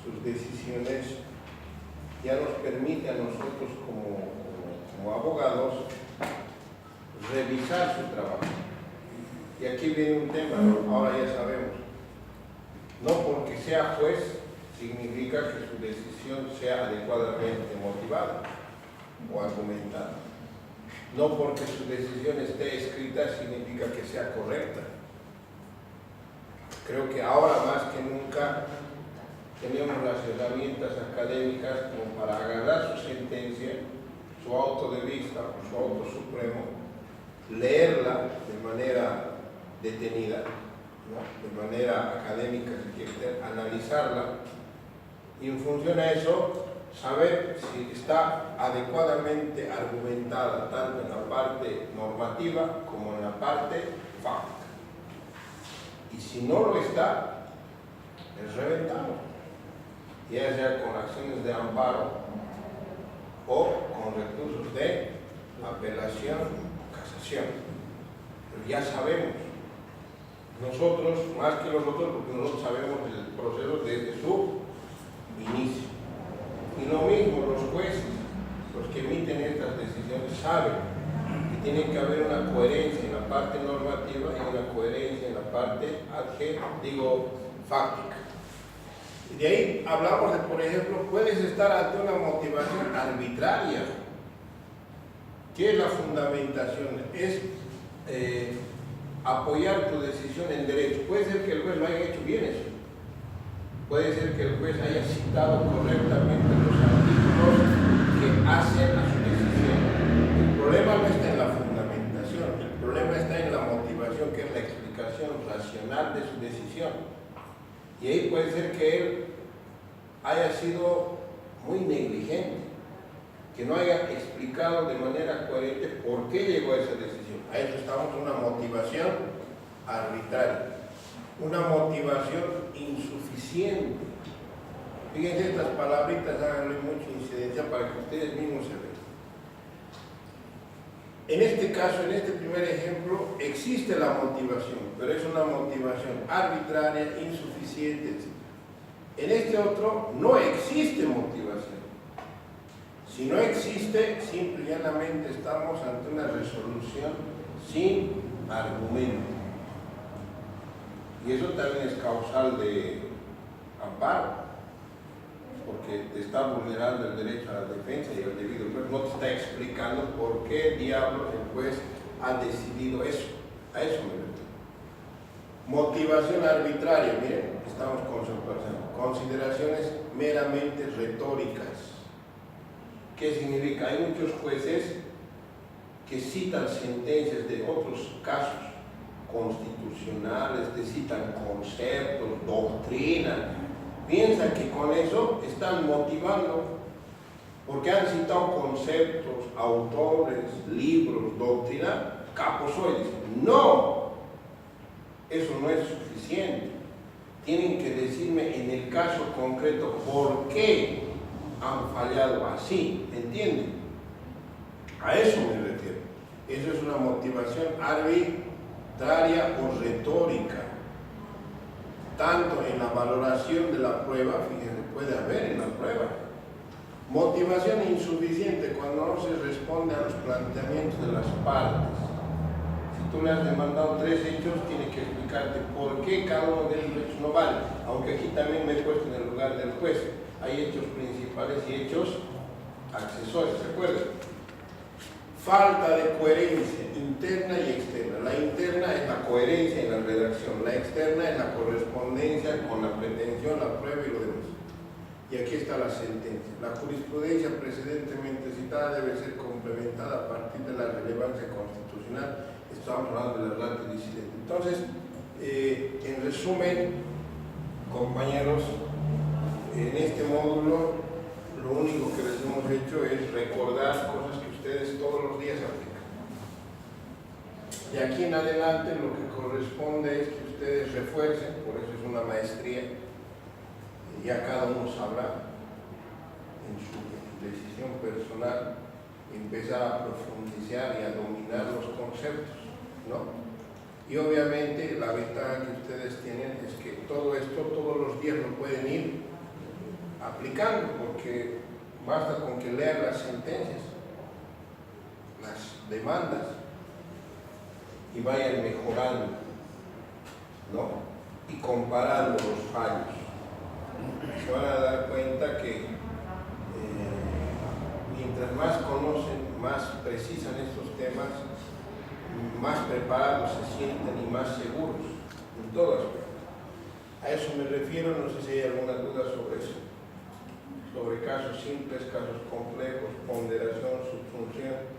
sus decisiones ya nos permite a nosotros como abogados revisar su trabajo. Y aquí viene un tema, ¿no? Ahora ya sabemos. No porque sea juez significa que su decisión sea adecuadamente motivada o argumentada. No porque su decisión esté escrita significa que sea correcta. Creo que ahora más que nunca tenemos las herramientas académicas como para agarrar su sentencia, su auto de vista o su auto supremo, leerla de manera detenida, ¿no? De manera académica, si quiere, analizarla y en función a eso saber si está adecuadamente argumentada tanto en la parte normativa como en la parte fáctica. Y si no lo está, es reventado, ya sea con acciones de amparo o con recursos de apelación o casación. Pero ya sabemos, nosotros, más que los otros, porque nosotros sabemos el proceso desde su inicio. Y lo mismo los jueces, los que emiten estas decisiones, saben que tiene que haber una coherencia en la parte normativa y una coherencia en la parte fáctica. Y de ahí hablamos de, por ejemplo, puedes estar ante una motivación arbitraria. ¿Qué es la fundamentación? Es apoyar tu decisión en derecho. Puede ser que el juez lo haya hecho bien eso. Puede ser que el juez haya citado correctamente los artículos que hacen a su decisión. El problema no está en la fundamentación, el problema está en la motivación, que es la explicación racional de su decisión. Y ahí puede ser que él haya sido muy negligente, que no haya explicado de manera coherente por qué llegó a esa decisión. A eso estamos en una motivación arbitraria, una motivación insuficiente. Fíjense estas palabritas, háganle mucha incidencia para que ustedes mismos se vean. En este caso, en este primer ejemplo, existe la motivación, pero es una motivación arbitraria, insuficiente, etc. En este otro, no existe motivación. Si no existe, simple y llanamente estamos ante una resolución sin argumento. Y eso también es causal de amparo, porque te está vulnerando el derecho a la defensa y al debido proceso. No te está explicando por qué diablos el juez ha decidido eso. A eso me refiero. Motivación arbitraria, miren, estamos consideraciones meramente retóricas. ¿Qué significa? Hay muchos jueces que citan sentencias de otros casos constitucionales, te citan conceptos, doctrina. Piensan que con eso están motivando, porque han citado conceptos, autores, libros, doctrina, capos hoy. Dicen, no, eso no es suficiente. Tienen que decirme en el caso concreto por qué han fallado así, ¿entienden? A eso me refiero. Eso es una motivación arbitraria o retórica. Tanto en la valoración de la prueba, fíjense, puede haber en la prueba. Motivación insuficiente cuando no se responde a los planteamientos de las partes. Si tú le has demandado 3 hechos, tiene que explicarte por qué cada uno de esos hechos no vale. Aunque aquí también me he puesto en el lugar del juez. Hay hechos principales y hechos accesorios, ¿se acuerdan? Falta de coherencia interna y externa. La interna es la coherencia en la redacción, la externa es la correspondencia con la pretensión, la prueba y lo demás. Y aquí está la sentencia. La jurisprudencia precedentemente citada debe ser complementada a partir de la relevancia constitucional. Estamos hablando de la ratio disidente. Entonces, en resumen, compañeros, en este módulo lo único que les hemos hecho es recordar cosas que ustedes todos los días aplican. De aquí en adelante lo que corresponde es que ustedes refuercen, por eso es una maestría, ya cada uno sabrá en su decisión personal empezar a profundizar y a dominar los conceptos, ¿no? Y obviamente la ventaja que ustedes tienen es que todo esto todos los días lo pueden ir aplicando, porque basta con que lean las sentencias, las demandas y vayan mejorando, ¿no? Y comparando los fallos. Se van a dar cuenta que mientras más conocen, más precisan estos temas, más preparados se sienten y más seguros en todo aspecto. A eso me refiero, no sé si hay alguna duda sobre eso. Sobre casos simples, casos complejos, ponderación, subsunción.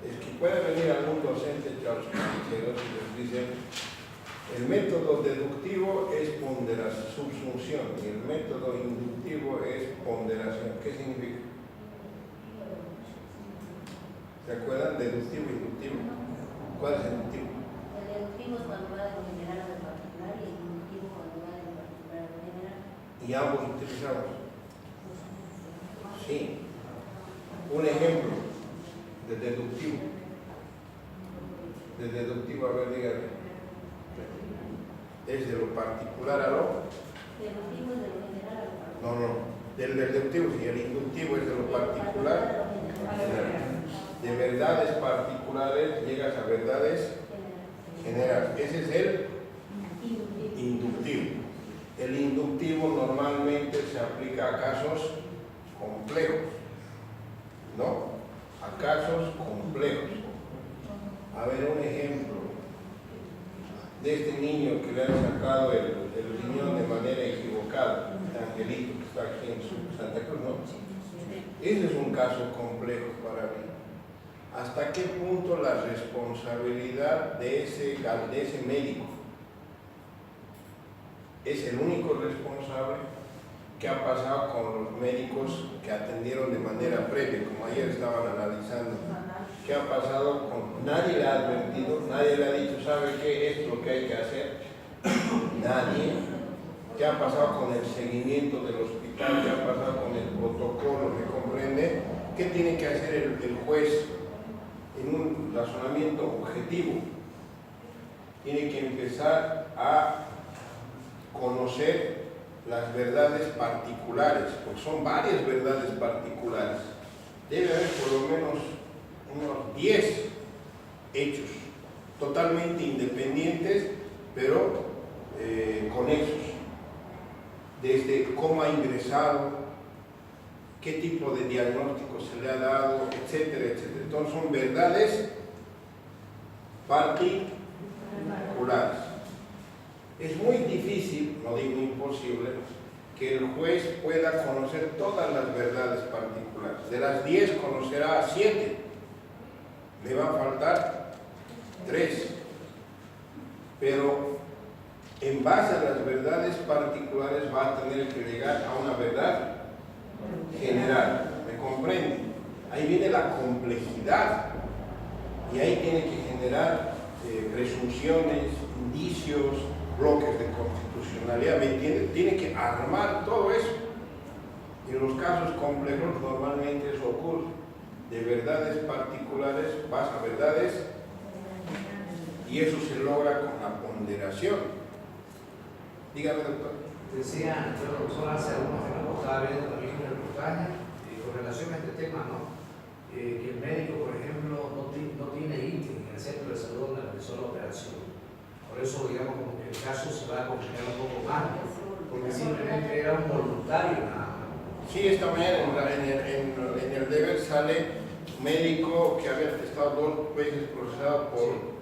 Es que puede venir algún docente a los compañeros y les dice: el método deductivo es ponderación, subsunción, y el método inductivo es ponderación. ¿Qué significa? ¿Se acuerdan? Deductivo e inductivo. ¿Cuál es el deductivo? El deductivo es cuando va de lo general a lo particular y el inductivo cuando va de lo particular a lo general. Y ambos utilizamos. Sí. Un ejemplo de deductivo. De deductivo, a ver, dígame. ¿Es de lo particular a lo? Deductivo es de lo general a lo particular. No. Del deductivo, sí. El inductivo es de lo particular a lo general. De verdades particulares llegas a verdades generales. Ese es el inductivo. El inductivo normalmente se aplica a casos complejos, ¿no? A casos complejos. A ver, un ejemplo de este niño que le han sacado el riñón de manera equivocada, Angelito, que está aquí en Santa Cruz, ¿no? Ese es un caso complejo para mí. ¿Hasta qué punto la responsabilidad de ese médico es el único responsable? ¿Qué ha pasado con los médicos que atendieron de manera previa, como ayer estaban analizando ¿Qué ha pasado con? Nadie le ha advertido, nadie le ha dicho, ¿sabe qué es lo que hay que hacer? Nadie. ¿Qué ha pasado con el seguimiento del hospital? ¿Qué ha pasado con el protocolo? ¿Me comprende? ¿Qué tiene que hacer el juez en un razonamiento objetivo? Tiene que empezar a conocer las verdades particulares, porque son varias verdades particulares. Debe haber por lo menos unos 10 hechos totalmente independientes, pero conexos. Desde cómo ha ingresado, qué tipo de diagnóstico se le ha dado, etcétera, etcétera. Entonces son verdades particulares. Es muy difícil, no digo imposible, que el juez pueda conocer todas las verdades particulares. De las 10 conocerá 7. Le va a faltar 3. Pero en base a las verdades particulares va a tener que llegar a una verdad general. ¿Me comprende? Ahí viene la complejidad y ahí tiene que generar presunciones, indicios, bloques de constitucionalidad. ¿Me entiende? Tiene que armar todo eso. En los casos complejos normalmente eso ocurre. De verdades particulares pasa a verdades y eso se logra con la ponderación. Dígame, doctor. Decía, yo doctor, hace algunos tiempos estaba viendo también un reportaje con relación a este tema, ¿no? Que el médico, por ejemplo, no tiene ítem en el centro de salud donde realizó la operación. Por eso, digamos, como que el caso se va a complicar un poco más, porque simplemente era un voluntario nada más. Sí, esta mañana en el deber sale médico que había estado 2 veces procesado por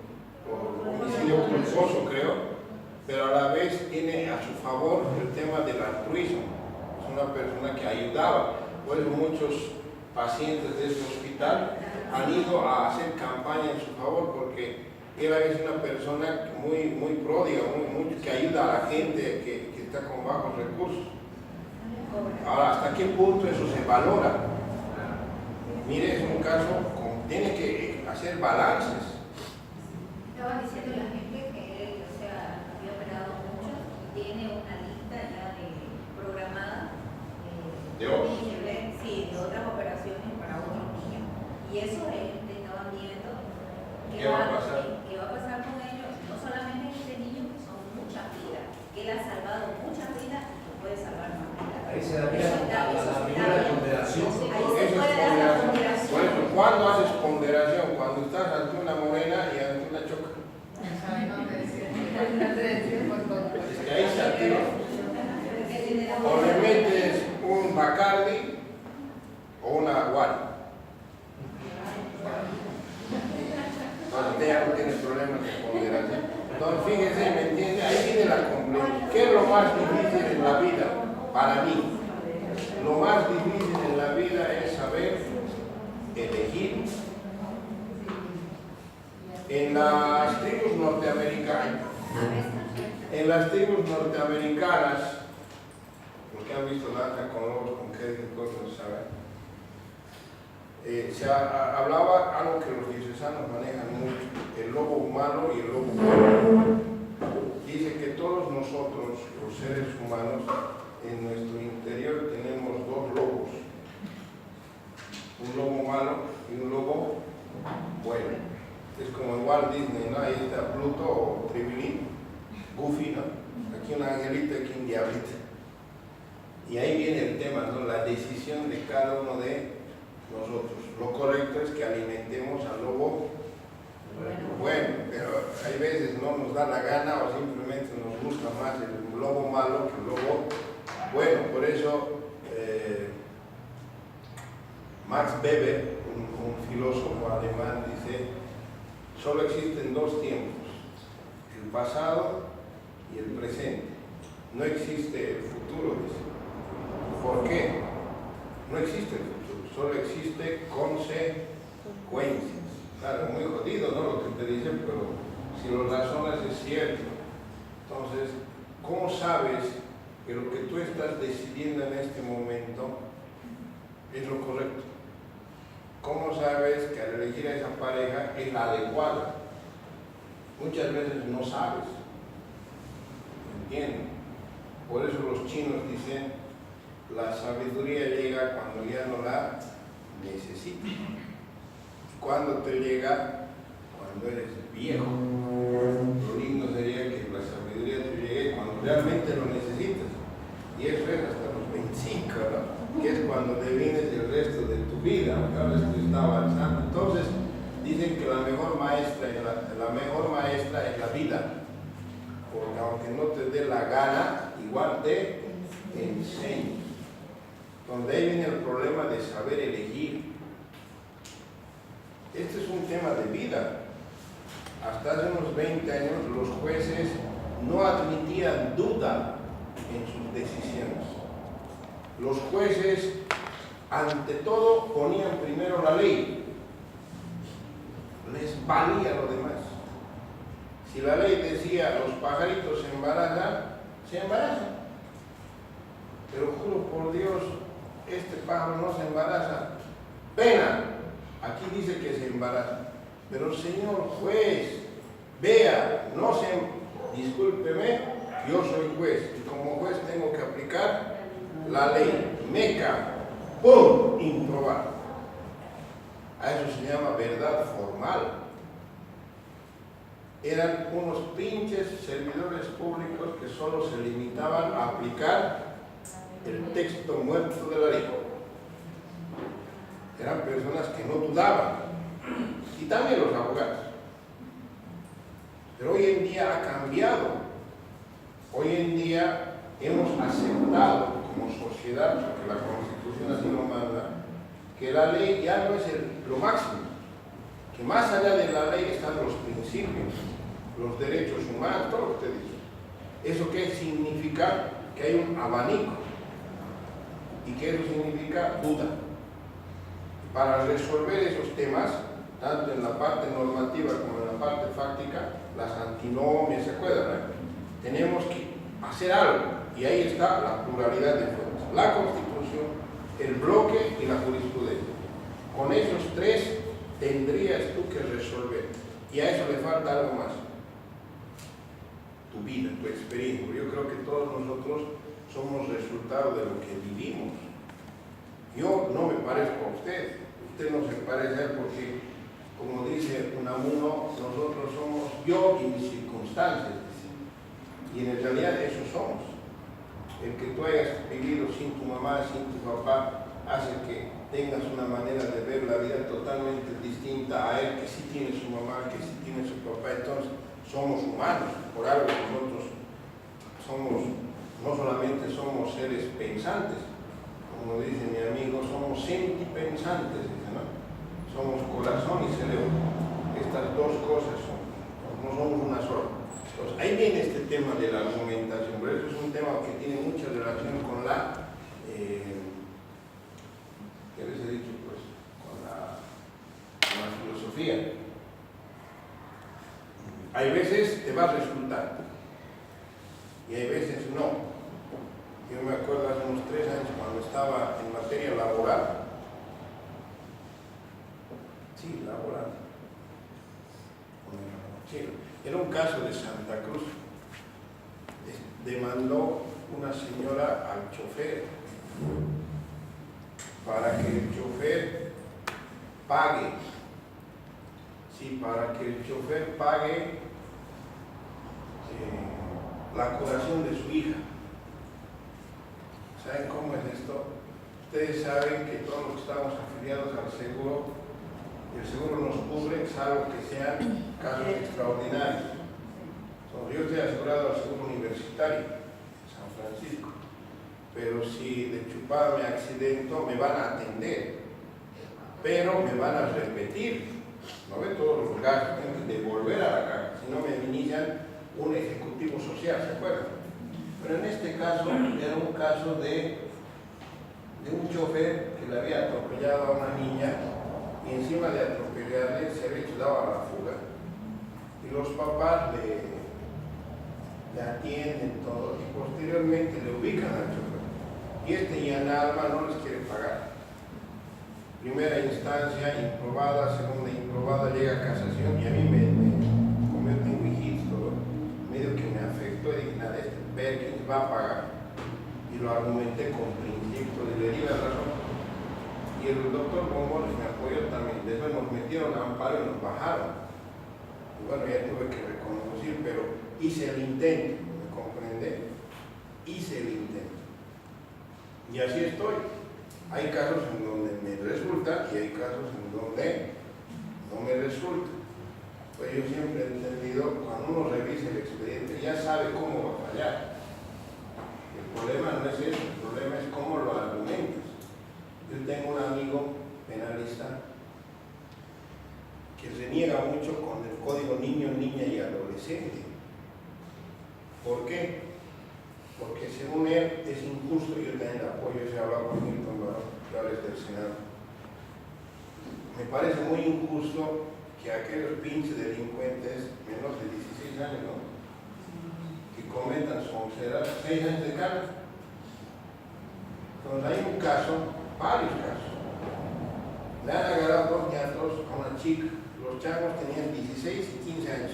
homicidio culposo, creo, pero a la vez tiene a su favor el tema del altruismo. Es una persona que ayudaba. Por eso muchos pacientes de este hospital han ido a hacer campaña en su favor, porque él es una persona muy pródiga, que ayuda a la gente que está con bajos recursos. Ahora, ¿hasta qué punto eso se valora? Mire, es un caso, tiene que hacer balances. Estaba diciendo la gente que él, o sea, había operado mucho y tiene una lista ya programada de otras operaciones para otros niños. Y eso estaban viendo ¿Qué va a pasar? ¿Qué va a pasar con ellos? No solamente este niño, que son muchas vidas, que él ha salvado muchas vidas y que puede salvar más vidas. Ahí se daría la primera ponderación. Ahí se puede dar la ponderación. Por ejemplo, ¿cuándo haces ponderación? Cuando estás ante una morena y ante una choca. Es que ahí se activa. O le metes un Bacardi o una Guari. Entonces usted ya no tiene problemas de ponderación. Entonces fíjese, ¿me entiende? Ahí viene la complejidad. ¿Qué es lo más difícil en la vida? Para mí, lo más difícil en la vida es saber elegir. En las tribus norteamericanas, porque han visto Danza con lobos, con qué cosas, ¿saben? Se hablaba algo que los diocesanos manejan mucho, el lobo humano y el lobo bueno. Dice que todos nosotros, los seres humanos, en nuestro interior tenemos 2 lobos, un lobo malo y un lobo bueno. Es como en Walt Disney, ¿no? Ahí está Pluto o Tribilín, Goofy, ¿no? Aquí un angelito, aquí un diablito. Y ahí viene el tema, ¿no? La decisión de cada uno de nosotros. Lo correcto es que alimentemos al lobo bueno, pero hay veces no nos da la gana o simplemente nos gusta más el lobo malo que el lobo bueno. Por eso Max Weber, un filósofo alemán, dice: solo existen 2 tiempos, el pasado y el presente. No existe el futuro, dice. ¿Por qué? No existe el futuro, solo existe consecuencias. Claro, muy jodido, ¿no? Lo que te dicen, pero si lo razonas es cierto. Entonces, ¿cómo sabes que lo que tú estás decidiendo en este momento es lo correcto? ¿cómo sabes que al elegir a esa pareja es la adecuada? Muchas veces no sabes. ¿Entienden? Por eso los chinos dicen, la sabiduría llega cuando ya no la necesitas. ¿Cuándo te llega? Cuando eres viejo. Lo lindo sería que la sabiduría te llegue cuando realmente lo necesitas. Y eso es hasta los 25, ¿no? Que es cuando devines el resto de tu vida, cada vez que está avanzando. Entonces, dicen que la mejor maestra es la vida. Porque aunque no te dé la gana, igual te enseña. Donde ahí viene el problema de saber elegir. Este es un tema de vida. Hasta hace unos 20 años los jueces no admitían duda en sus decisiones. Los jueces, ante todo, ponían primero la ley. Les valía lo demás. Si la ley decía los pajaritos se embarazan, se embarazan. Pero juro por Dios, este pájaro no se embaraza. Pena. Aquí dice que se embaraza. Pero señor juez, vea, no se... Discúlpeme, yo soy juez. Y como juez tengo que aplicar la ley. Meca, ¡pum! Improbar. A eso se llama verdad formal. Eran unos pinches servidores públicos que solo se limitaban a aplicar el texto muerto de la ley. Eran personas que no dudaban, y también los abogados. Pero hoy en día ha cambiado. Hoy en día hemos aceptado como sociedad, porque la Constitución así lo manda, que la ley ya no es lo máximo, que más allá de la ley están los principios, los derechos humanos, todo lo que usted dice. ¿Eso qué significa? Que hay un abanico, y que eso significa duda. Para resolver esos temas, tanto en la parte normativa como en la parte fáctica, las antinomias, ¿se acuerdan? Tenemos que hacer algo, y ahí está la pluralidad de fuentes: la Constitución, el bloque y la jurisprudencia. Con esos tres tendrías tú que resolver, y a eso le falta algo más: tu vida, tu experiencia. Yo creo que todos nosotros somos resultado de lo que vivimos. Yo no me parezco a usted, usted no se parece a él, porque, como dice Unamuno, nosotros somos yo y mis circunstancias, y en realidad eso somos. El que tú hayas vivido sin tu mamá, sin tu papá, hace que tengas una manera de ver la vida totalmente distinta a él, que sí tiene su mamá, que sí tiene su papá. Entonces somos humanos, por algo nosotros somos, no solamente somos seres pensantes, como dice mi amigo, somos sentipensantes, dice, ¿no? Somos corazón y cerebro. Estas dos cosas son, no somos una sola. Entonces, ahí viene este tema de la argumentación, pero eso es un tema que tiene mucha relación con la, ¿qué les he dicho? Pues, con la filosofía. Hay veces te va a resultar, y hay veces no. Yo me acuerdo hace unos 3 años cuando estaba en materia laboral. Sí, laboral. Sí, era un caso de Santa Cruz. Demandó una señora al chofer para que el chofer pague. Sí, para que el chofer pague la curación de su hija. ¿Saben cómo es esto? Ustedes saben que todos los que estamos afiliados al seguro, el seguro nos cubre, salvo que sean casos extraordinarios. Entonces, yo estoy asegurado al seguro universitario, San Francisco, pero si de chupada me accidento, me van a atender, pero me van a repetir. No ve todos los gastos, tengo que devolver a la caja, si no me inician un ejecutivo social, ¿se acuerdan? Pero en este caso era un caso de un chofer que le había atropellado a una niña, y encima de atropellarle se había dado a la fuga. Y los papás le atienden todo, y posteriormente le ubican al chofer. Y este ya en alma no les quiere pagar. primera instancia, improbada, segunda improbada, llega a casación y a mí como yo tengo hijitos, todo, medio que me afectó y dije, nada, este Perkins va a pagar. Y lo argumenté con principios, le di la razón. Y el doctor Bombones me apoyó también. Después nos metieron a amparo y nos bajaron. Y bueno, ya tuve que reconocer, pero hice el intento, ¿me comprende? Hice el intento. Y así estoy. Hay casos en donde me resulta y hay casos en donde no me resulta. Pues yo siempre he entendido, cuando uno revisa el expediente, ya sabe cómo va a fallar. El problema no es eso, el problema es cómo lo argumentas. Yo tengo un amigo penalista que reniega mucho con el código niño, niña y adolescente. ¿Por qué? Porque según él es injusto, yo también apoyo ese hablado con Milton Barón, que ahora es del Senado. Me parece muy injusto que aquellos pinches delincuentes menores de 16 años, ¿no?, que cometan sonceras, 6 años de cárcel. Entonces hay un caso, varios casos. Le han agarrado 2 ñatos a una chica. Los chavos tenían 16 y 15 años.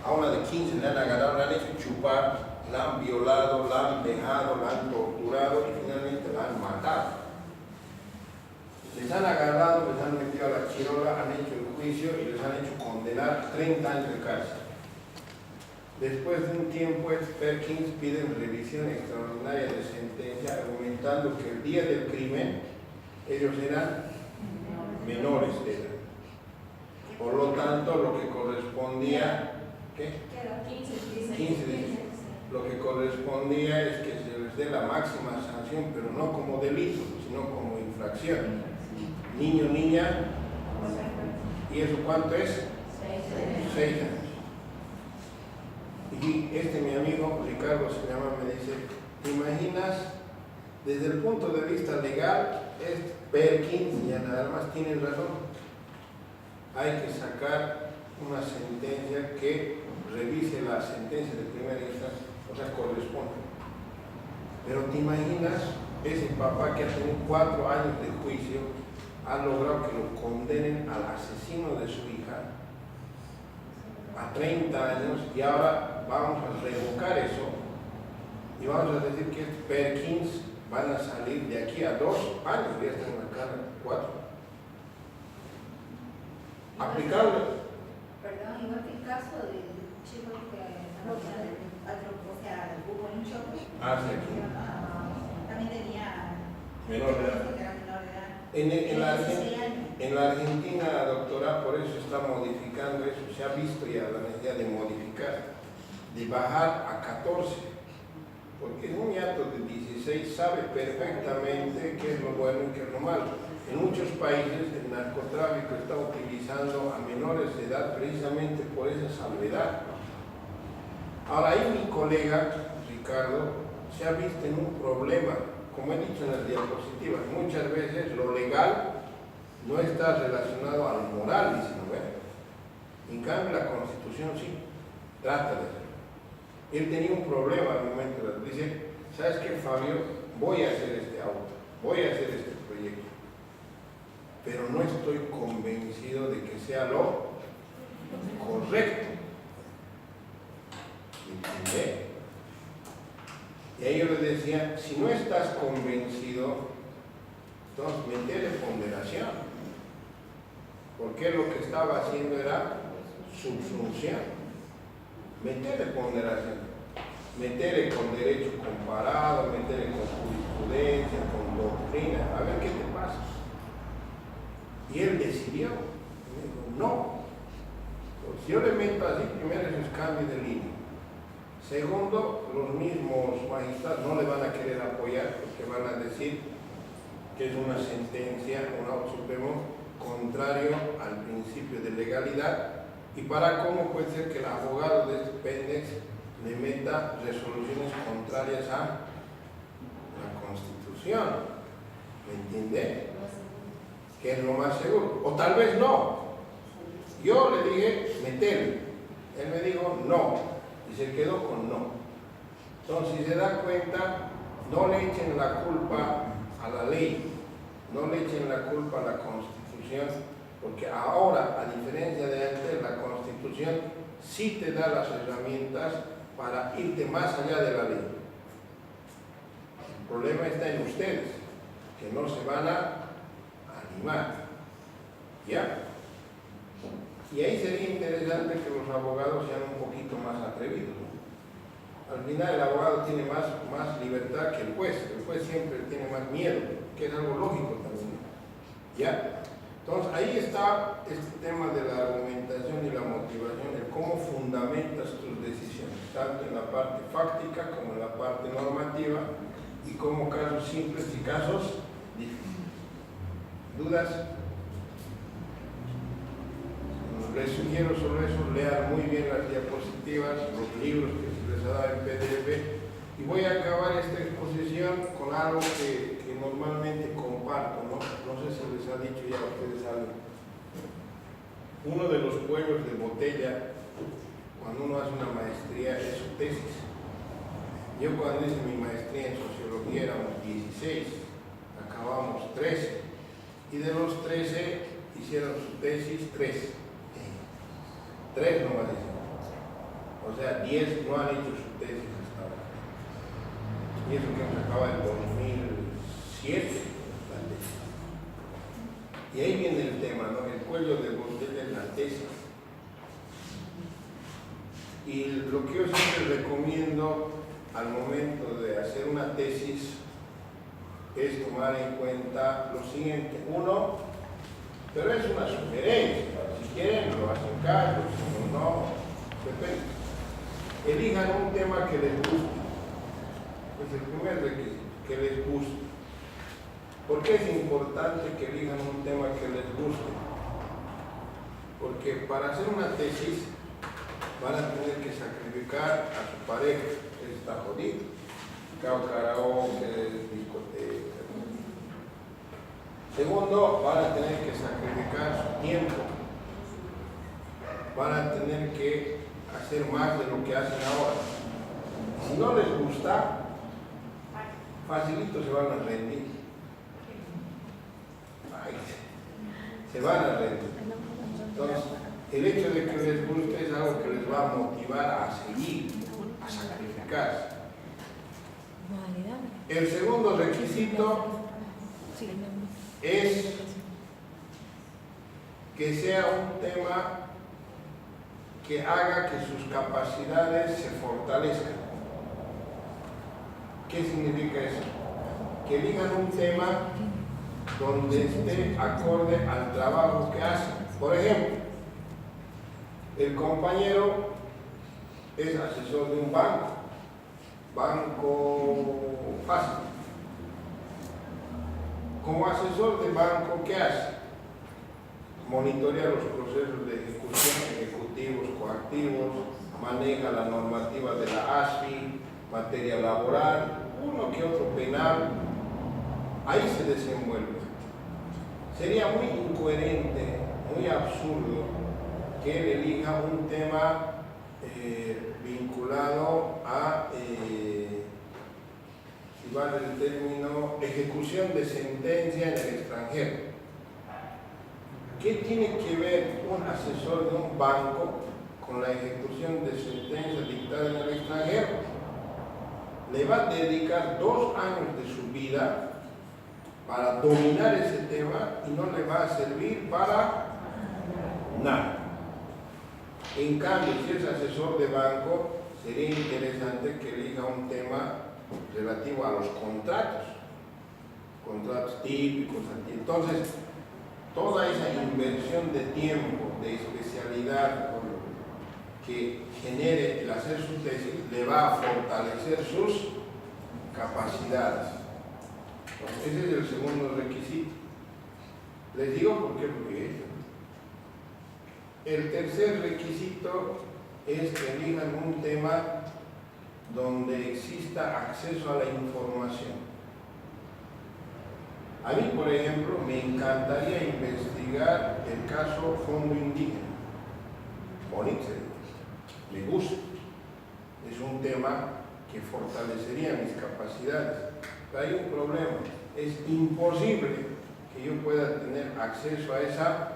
A una de 15 le han agarrado, la han hecho chupar, la han violado, la han dejado, la han torturado y finalmente la han matado. Les han agarrado, les han metido a la chirola, han hecho el juicio y les han hecho condenar 30 años de cárcel. Después de un tiempo, Perkins pide revisión extraordinaria de sentencia, argumentando que el día del crimen ellos eran menores de edad. Por lo tanto, lo que correspondía, ¿qué? 15 días. Lo que correspondía es que se les dé la máxima sanción, pero no como delito, sino como infracción. Niño, niña, ¿y eso cuánto es? 6 años. Y mi amigo Ricardo se llama, me dice, ¿te imaginas? Desde el punto de vista legal, es Perkins, ya nada más tienen razón. Hay que sacar una sentencia que revise la sentencia de primera instancia, o sea, corresponde. Pero te imaginas, ese papá que ha tenido 4 años de juicio, ha logrado que lo condenen al asesino de su hija a 30 años y ahora vamos a revocar eso y vamos a decir que Perkins van a salir de aquí a 2 años, ya están en la cara, 4. Aplicable. Perdón, igual que el caso del chico que o sea, hubo un choque. Sí. También tenía menor de edad. En la Argentina, doctora, por eso está modificando eso, se ha visto ya la necesidad de modificar, de bajar a 14, porque un ñato de 16 sabe perfectamente qué es lo bueno y qué es lo malo. En muchos países el narcotráfico está utilizando a menores de edad precisamente por esa salvedad. Ahora ahí mi colega Ricardo se ha visto en un problema. Como he dicho en las diapositivas, muchas veces lo legal no está relacionado a lo moral, dicen, ¿no? En cambio, la Constitución sí trata de hacerlo. Él tenía un problema al momento, dice, ¿sabes qué, Fabio? Voy a hacer este auto, voy a hacer este proyecto, pero no estoy convencido de que sea lo correcto. ¿Entiendes? Y ahí yo les decía, si no estás convencido, entonces metele ponderación. Porque lo que estaba haciendo era subsunción. Metele ponderación. Metele con derecho comparado, metele con jurisprudencia, con doctrina, a ver qué te pasa. Y él decidió. Me dijo, no. Pues yo le meto así, primero es cambio de línea. Segundo, los mismos magistrados no le van a querer apoyar porque van a decir que es una sentencia, un auto supremo contrario al principio de legalidad. Y para cómo puede ser que el abogado de este pendex le meta resoluciones contrarias a la Constitución. ¿Me entiende? Que es lo más seguro. O tal vez no. Yo le dije, metele. Él me dijo, no. Y se quedó con no. Entonces, si se da cuenta, no le echen la culpa a la ley, no le echen la culpa a la Constitución, porque ahora, a diferencia de antes, la Constitución sí te da las herramientas para irte más allá de la ley. El problema está en ustedes, que no se van a animar. ¿Ya? Y ahí sería interesante que los abogados sean un poquito más atrevidos, ¿no? Al final el abogado tiene más libertad que el juez siempre tiene más miedo, que es algo lógico también. ¿Ya? Entonces ahí está este tema de la argumentación y la motivación, de cómo fundamentas tus decisiones, tanto en la parte fáctica como en la parte normativa, y como casos simples y casos difíciles. ¿Dudas? Les sugiero solo eso, lean muy bien las diapositivas, los libros que se les ha dado en PDF, y voy a acabar esta exposición con algo que normalmente comparto, ¿no? No sé si les ha dicho ya a ustedes algo. Uno de los cuellos de botella, cuando uno hace una maestría, es su tesis. Yo cuando hice mi maestría en sociología éramos 16, acabamos 13, y de los 13 hicieron su tesis 3. 3 no van a decir. O sea, 10 no han hecho su tesis hasta ahora. Y eso que hemos acabado en 2007, la tesis. Y ahí viene el tema, ¿no? El cuello de botella es la tesis. Y lo que yo siempre recomiendo al momento de hacer una tesis es tomar en cuenta lo siguiente. Uno, pero es una sugerencia. Si quieren, lo hacen caso, si no, depende. Elijan un tema que les guste. Es el primer requisito, que les guste. ¿Por qué es importante que elijan un tema que les guste? Porque para hacer una tesis van a tener que sacrificar a su pareja. Eso está jodido. Karaoke, discoteca. Segundo, van a tener que sacrificar su tiempo. Van a tener que hacer más de lo que hacen ahora. Si no les gusta, facilito se van a rendir. Se van a rendir. Entonces, el hecho de que les guste es algo que les va a motivar a seguir, a sacrificarse. El segundo requisito es que sea un tema que haga que sus capacidades se fortalezcan. ¿Qué significa eso? Que elijan un tema donde esté acorde al trabajo que hacen. Por ejemplo, el compañero es asesor de un banco fácil. Como asesor de banco, ¿qué hace? Monitorea los procesos de ejecución, ejecutivos, coactivos, maneja la normativa de la ASFI, materia laboral, uno que otro penal, ahí se desenvuelve. Sería muy incoherente, muy absurdo que él elija un tema vinculado a, si vale el término, ejecución de sentencia en el extranjero. ¿Qué tiene que ver un asesor de un banco con la ejecución de sentencia dictada en el extranjero? Le va a dedicar 2 años de su vida para dominar ese tema y no le va a servir para nada. En cambio, si es asesor de banco, sería interesante que elija un tema relativo a los contratos típicos. Entonces, toda esa inversión de tiempo, de especialidad que genere el hacer su tesis, le va a fortalecer sus capacidades. Entonces, ese es el segundo requisito. Les digo por qué, porque el tercer requisito es que elijan un tema donde exista acceso a la información. A mí, por ejemplo, me encantaría investigar el caso Fondo Indígena. Bonito, me gusta. Es un tema que fortalecería mis capacidades. Pero hay un problema. Es imposible que yo pueda tener acceso a esa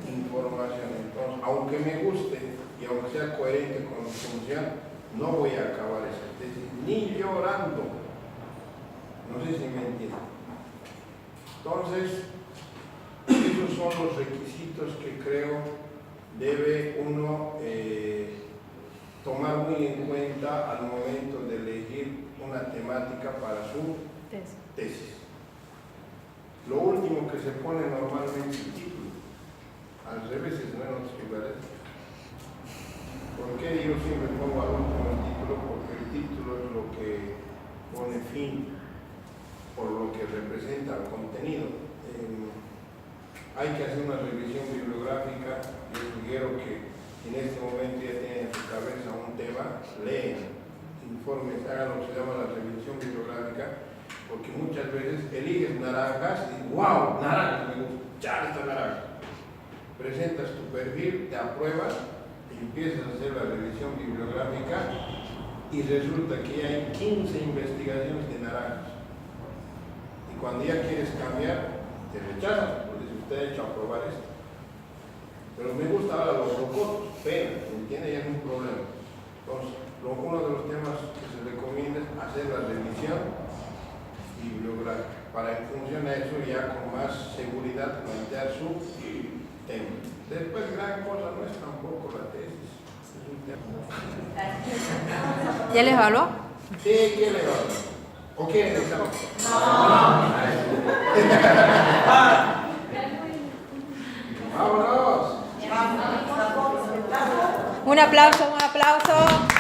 información. Entonces, aunque me guste y aunque sea coherente con mi función, no voy a acabar esa tesis ni llorando. No sé si me entienden. Entonces, esos son los requisitos que creo debe uno tomar muy en cuenta al momento de elegir una temática para su tesis. Lo último que se pone normalmente es el título. Al revés es no en otros lugares. ¿Por qué yo siempre pongo al último el título? Porque el título es lo que pone fin por lo que representa el contenido. Hay que hacer una revisión bibliográfica. Yo sugiero que en este momento ya tienen en su cabeza un tema, lean, informes, hagan lo que se llama la revisión bibliográfica, porque muchas veces eliges naranjas y ¡wow! Naranjas, me gusta, ¡char esta naranja! Presentas tu perfil, te apruebas y empiezas a hacer la revisión bibliográfica y resulta que ya hay 15 investigaciones de naranjas. Y cuando ya quieres cambiar, te rechazan, porque si usted ha hecho aprobar esto. Pero me gusta ahora los rocotos, pena, ¿me entiende? Ya es un problema. Entonces, uno de los temas que se recomienda es hacer la revisión bibliográfica, para en función a eso ya con más seguridad plantear su tema. Después, gran cosa no es tampoco la tesis, es un tema. ¿Ya les evaluó? Sí, ¿quién le evaluó? ¿O quién le examen? ¡Vámonos! Un aplauso, un aplauso.